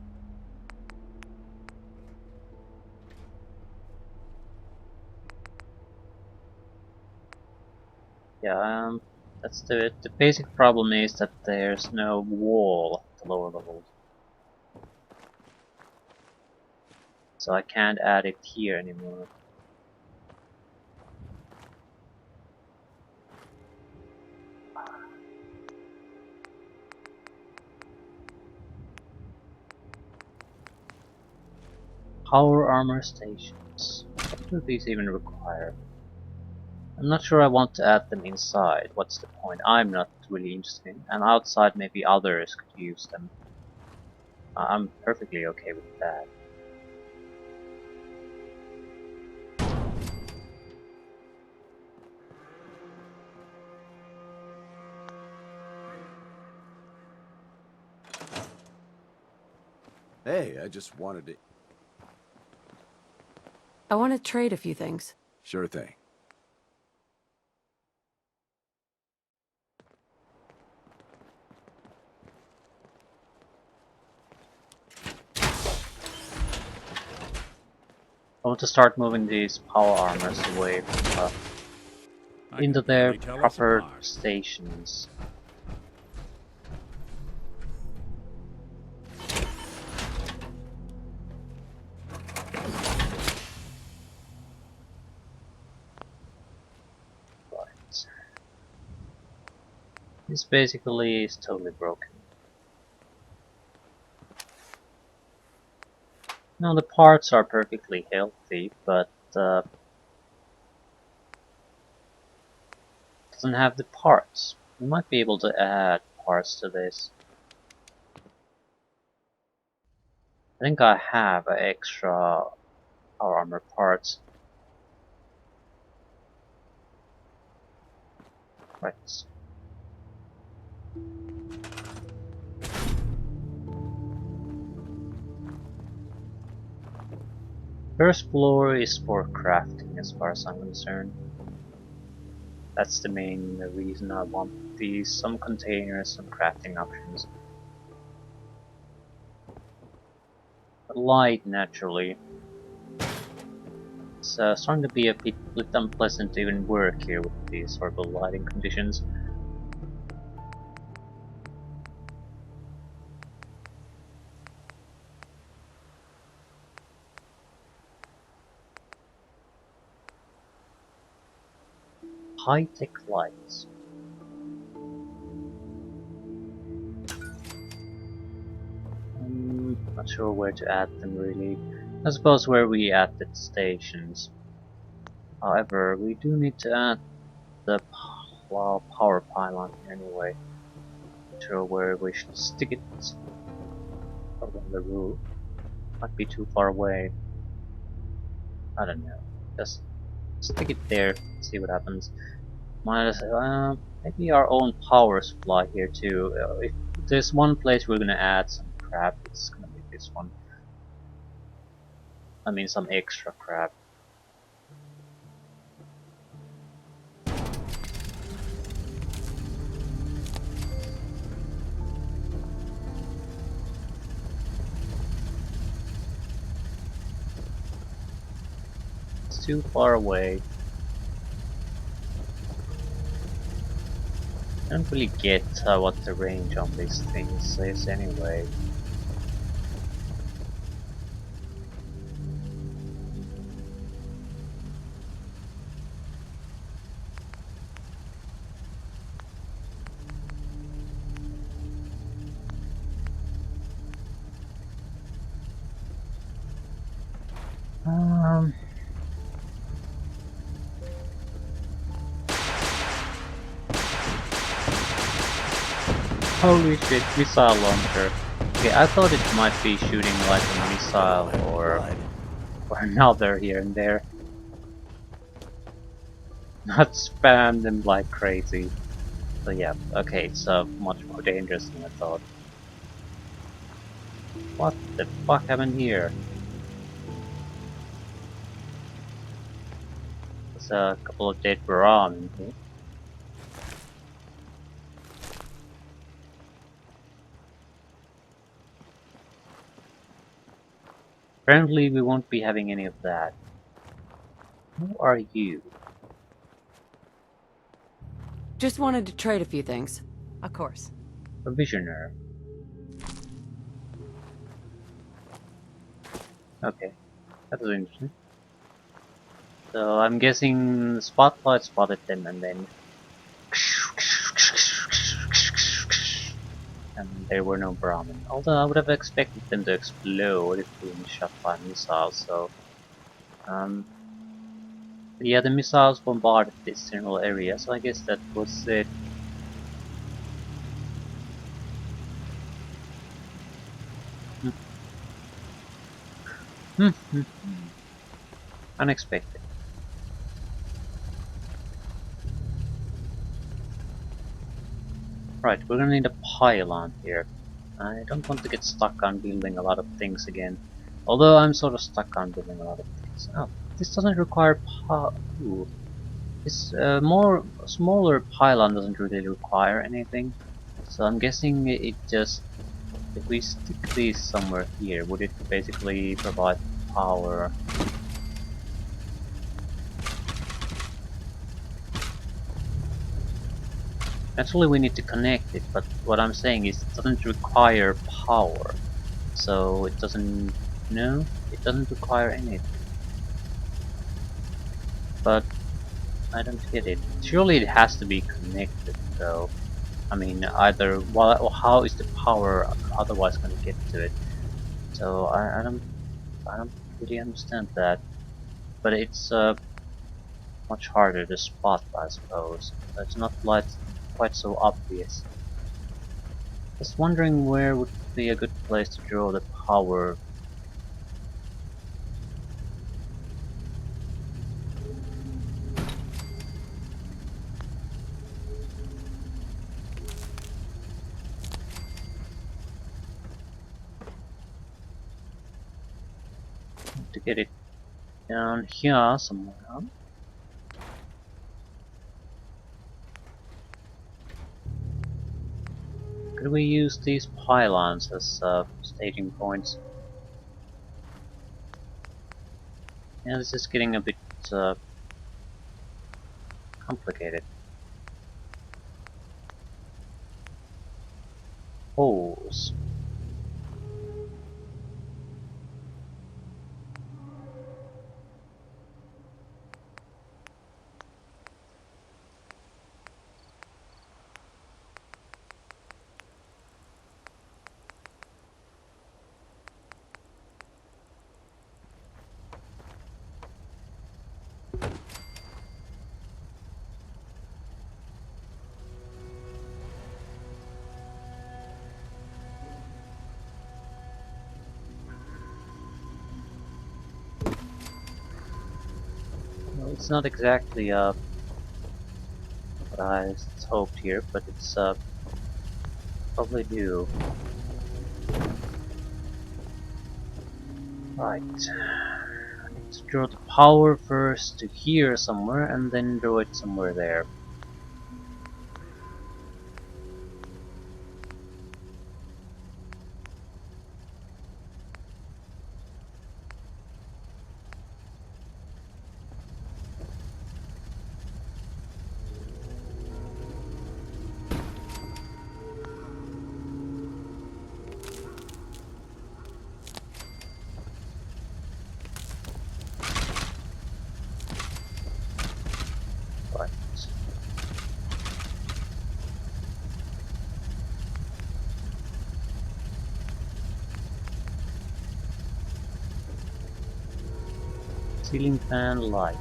Yeah, that's the basic problem is that there's no wall at the lower levels. So I can't add it here anymore. Power armor stations. What do these even require? I'm not sure I want to add them inside. What's the point? I'm not really interested in. And outside maybe others could use them. I'm perfectly okay with that. Hey, I just wanted to... I want to trade a few things. Sure thing. I want to start moving these power armors away from, I into can their barely tell us proper apart. stations. Right. This basically is totally broken. Now the parts are perfectly healthy, but doesn't have the parts. We might be able to add parts to this. I think I have extra power armor parts. Right. First floor is for crafting as far as I'm concerned. That's the main reason I want these, some containers, some crafting options. Light, naturally. It's starting to be a bit unpleasant to even work here with these sort of lighting conditions. High-tech lights. Not sure where to add them really. I suppose where we add the stations. However, we do need to add the power pylon anyway. Not sure where we should stick it. Probably on the roof. Might be too far away. I don't know. Just stick it there, see what happens. Maybe our own power supply here too. If there's one place we're gonna add some crap, it's gonna be this one. I mean some extra crap. It's too far away. I don't really get what the range on these things is anyway. Um, Holy shit, missile launcher. Okay, I thought it might be shooting like a missile or another here and there. Not spam them like crazy. So yeah, okay, it's much more dangerous than I thought. What the fuck happened here? There's a couple of dead Baram in here. Apparently we won't be having any of that. Who are you? Just wanted to trade a few things. Of course. Provisioner. Okay, that was interesting. So I'm guessing Spotlight spotted them and then... And there were no Brahmin. Although I would have expected them to explode if being shot by missiles, so... yeah, the missiles bombarded this general area, so I guess that was it. Unexpected. Right, we're gonna need a pylon here. I don't want to get stuck on building a lot of things again. Although I'm sort of stuck on building a lot of things. Oh, this doesn't require Ooh. This more smaller pylon doesn't really require anything. So I'm guessing it just... If we stick these somewhere here, would it basically provide power? Actually, we need to connect it, but what I'm saying is it doesn't require power. So it doesn't... No, it doesn't require anything. But I don't get it. Surely it has to be connected, though. I mean, either... Well, how is the power otherwise going to get to it? So I don't really understand that. But it's much harder to spot, I suppose. It's not like quite so obvious. Just wondering where would be a good place to draw the power. To get it down here somewhere. Could we use these pylons as staging points? Yeah, this is getting a bit uh, complicated. Holes. Well, it's not exactly what I hoped here, but it's probably due. Right. I need to draw the power first to here somewhere, and then draw it somewhere there. Right. Ceiling fan light.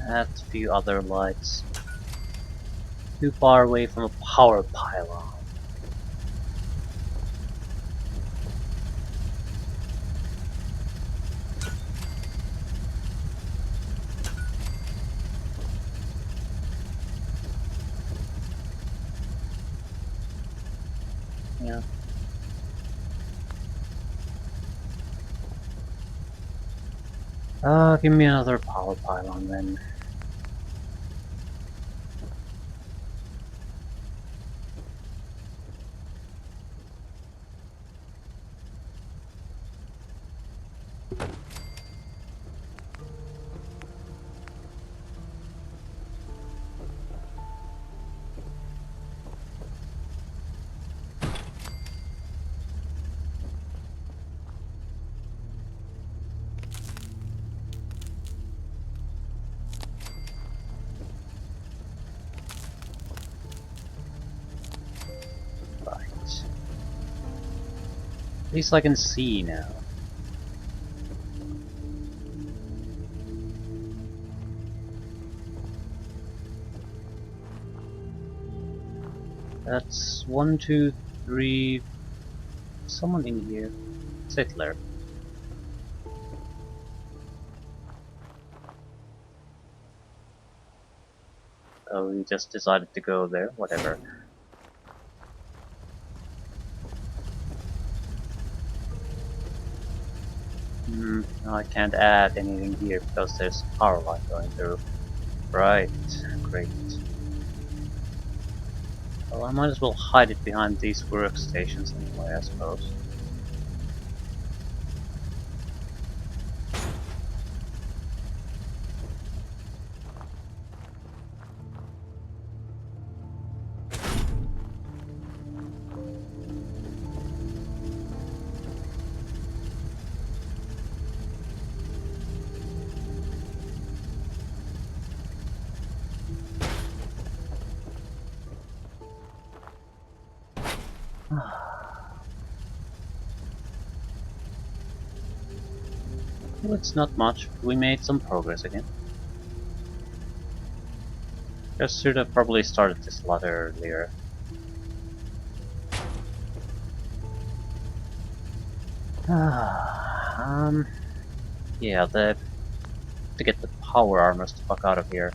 Add a few other lights. Too far away from a power pylon. Yeah. Give me another power pylon then. Right. At least I can see now. That's 1, 2, 3. Someone in here. Settler. Oh, he just decided to go there. Whatever. No, I can't add anything here because there's a power line going through. Right, great. Well, I might as well hide it behind these workstations anyway, I suppose. Well, it's not much, but we made some progress again. Just should have probably started this a lot earlier. Yeah, to get the power armors the fuck out of here.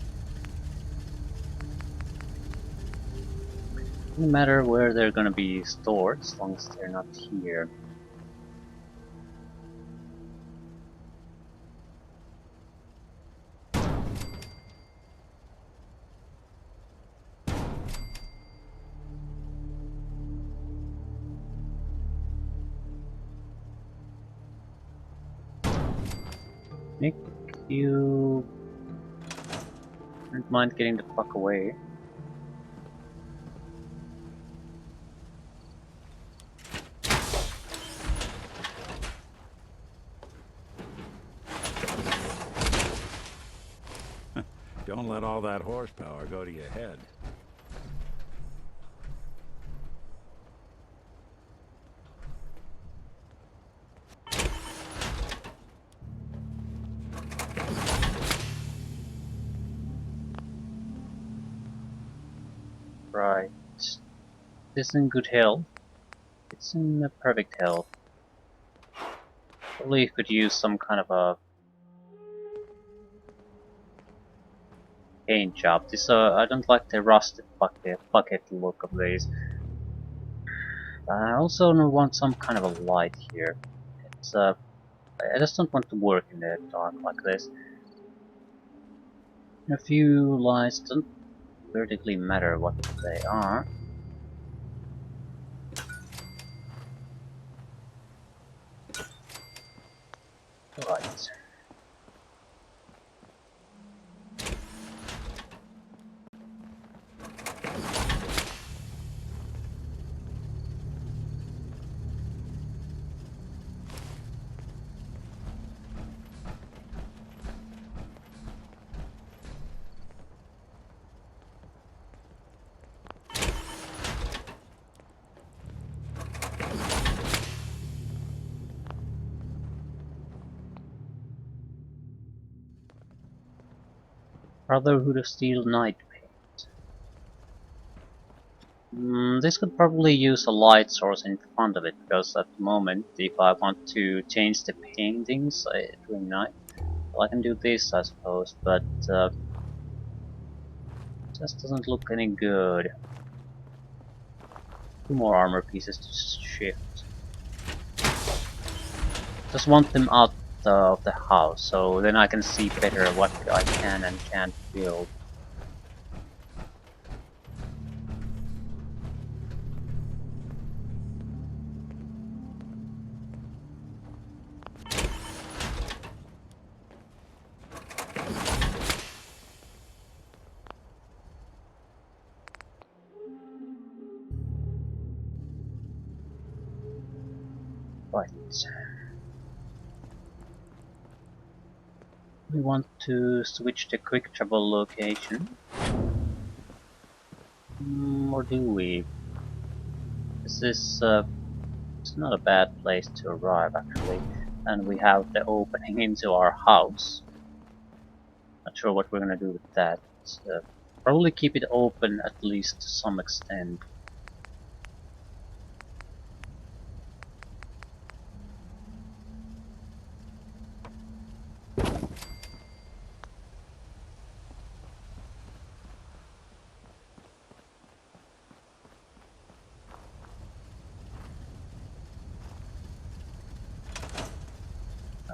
No matter where they're gonna be stored, as long as they're not here. Nick, you don't mind getting the fuck away. Don't let all that horsepower go to your head. Right. This in good health. It's in a perfect health. Probably could use some kind of a paint job. This I don't like the rusted bucket look of these. I also want some kind of a light here. It's I just don't want to work in the dark like this. A few lights don't particularly matter what they are. Right. Brotherhood of Steel Night Paint. This could probably use a light source in front of it, because at the moment, if I want to change the paintings during night, well, I can do this, I suppose, but just doesn't look any good. Two more armor pieces to shift. Just want them out of the house, so then I can see better what I can and can't build. Right. We want to switch the quick travel location. Or do we? This is it's not a bad place to arrive actually. And we have the opening into our house. Not sure what we're gonna do with that. Probably keep it open at least to some extent.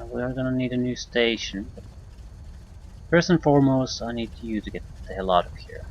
We are gonna need a new station. First and foremost, I need you to get the hell out of here.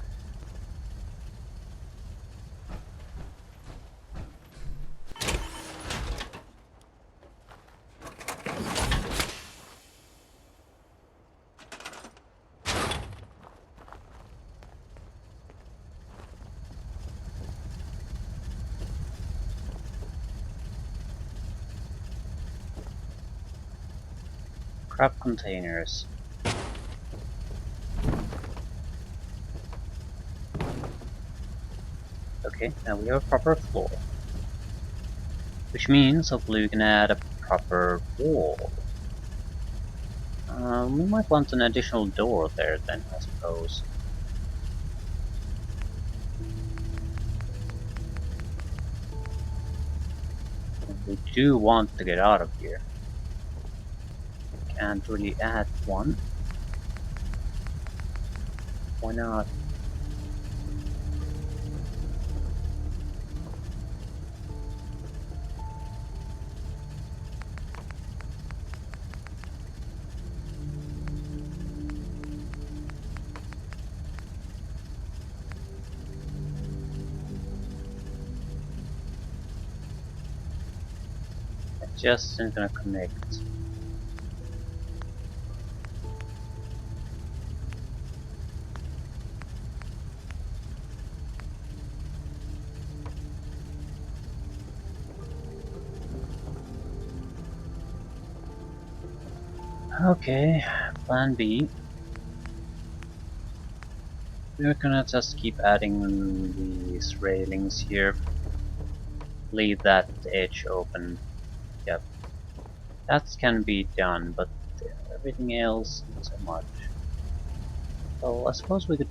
Crab containers. Okay, now we have a proper floor. Which means hopefully we can add a proper wall. We might want an additional door there then, I suppose. We do want to get out of here. Can't really add one. Why not? It just isn't gonna connect. Okay, plan B. We're gonna just keep adding these railings here. Leave that edge open. Yep. That can be done, but everything else, not so much. So I suppose we could...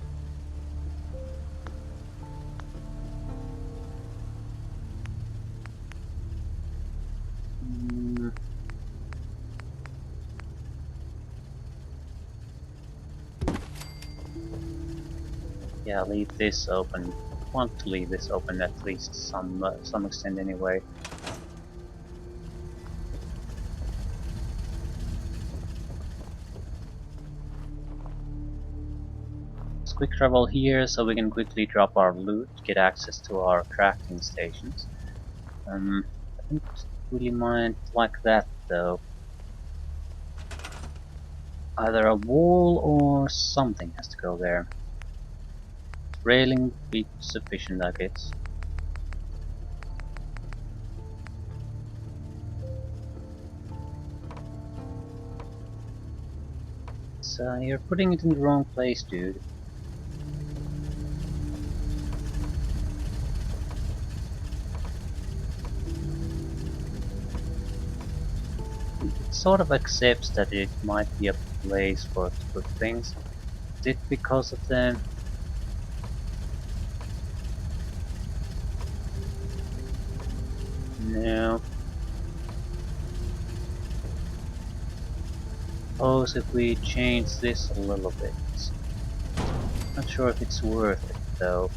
Mm, yeah, leave this open. Want to leave this open at least some extent anyway. Let's quick travel here so we can quickly drop our loot, get access to our crafting stations. I don't really mind like that though. Either a wall or something has to go there. Railing would be sufficient, I guess. So you're putting it in the wrong place, dude. It sort of accepts that it might be a place for it to put things. Is it because of the... No. Suppose if we change this a little bit. Not sure if it's worth it though.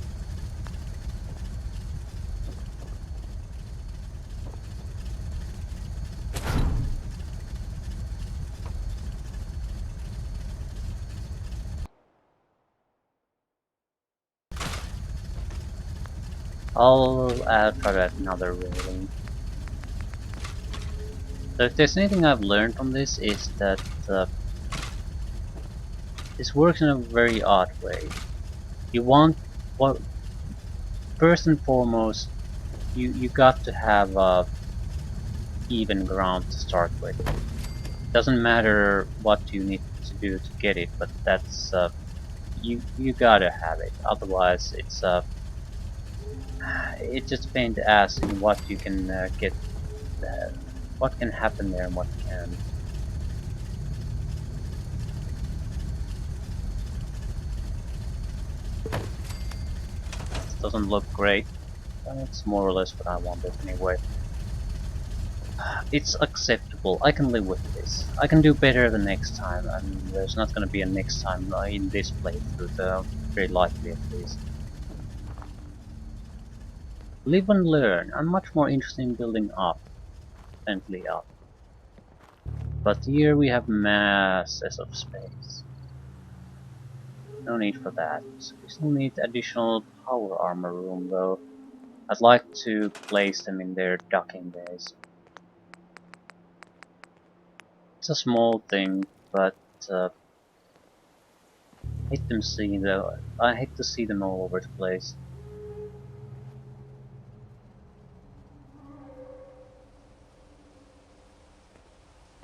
I'll try to add another railing. So if there's anything I've learned from this is that this works in a very odd way. You want what first and foremost you got to have even ground to start with. Doesn't matter what you need to do to get it, but that's you gotta have it. Otherwise, it's just a pain in the ass in what you can get, what can happen there and what can. This doesn't look great, but it's more or less what I wanted anyway. It's acceptable. I can live with this. I can do better the next time, and there's not gonna be a next time in this playthrough, though. Very likely, at least. Live and learn. I'm much more interested in building up, than up. But here we have masses of space. No need for that. So we still need additional power armor room though. I'd like to place them in their docking bays. It's a small thing, but I hate to see them all over the place.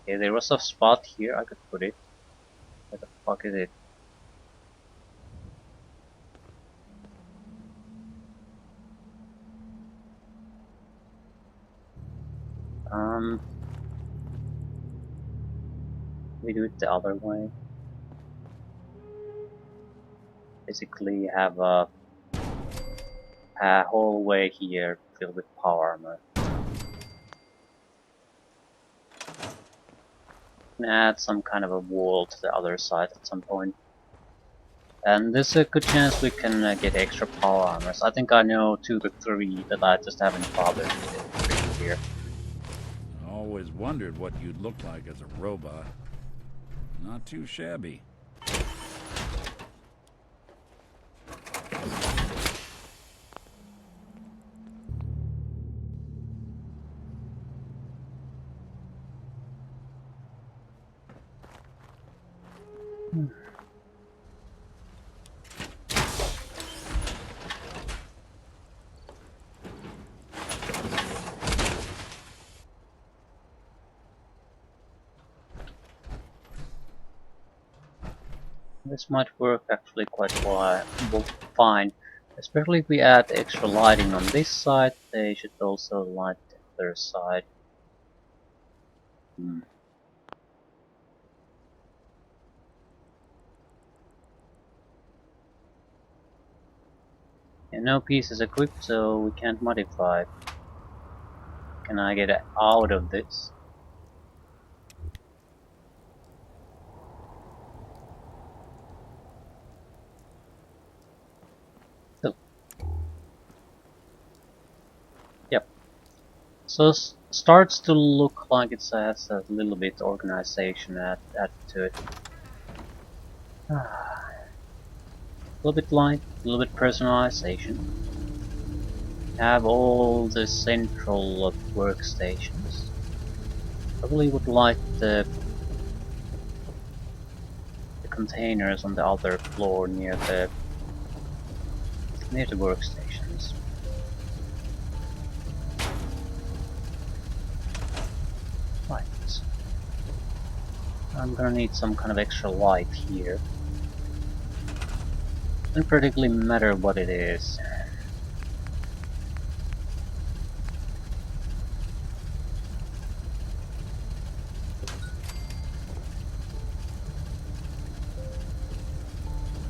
Okay, there was a spot here I could put it. Where the fuck is it? We do it the other way. Basically have a hallway here filled with power armor. And add some kind of a wall to the other side at some point. And there's a good chance we can get extra power armors. I think I know 2 to 3 that I just haven't bothered with here. I always wondered what you'd look like as a robot. Not too shabby. This might work actually quite fine, especially if we add extra lighting on this side. They should also light the other side. And no piece is equipped, so we can't modify. Can I get out of this? So, yep. So starts to look like it has a little bit organization added to it. A little bit light, a little bit personalization. Have all the central workstations. I really would like the containers on the other floor near the workstations. Right. I'm gonna need some kind of extra light here. Doesn't particularly matter what it is.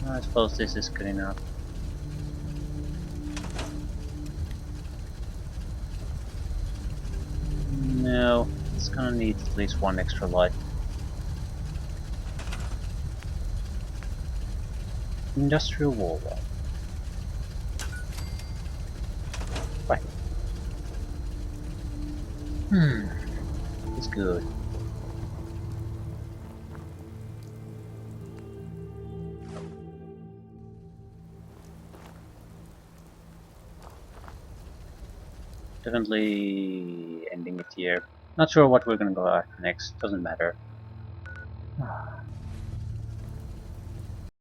I suppose this is good enough. No, it's gonna need at least one extra light. Industrial wall light. Right. It's good. Definitely ending it here. Not sure what we're gonna go after next, doesn't matter.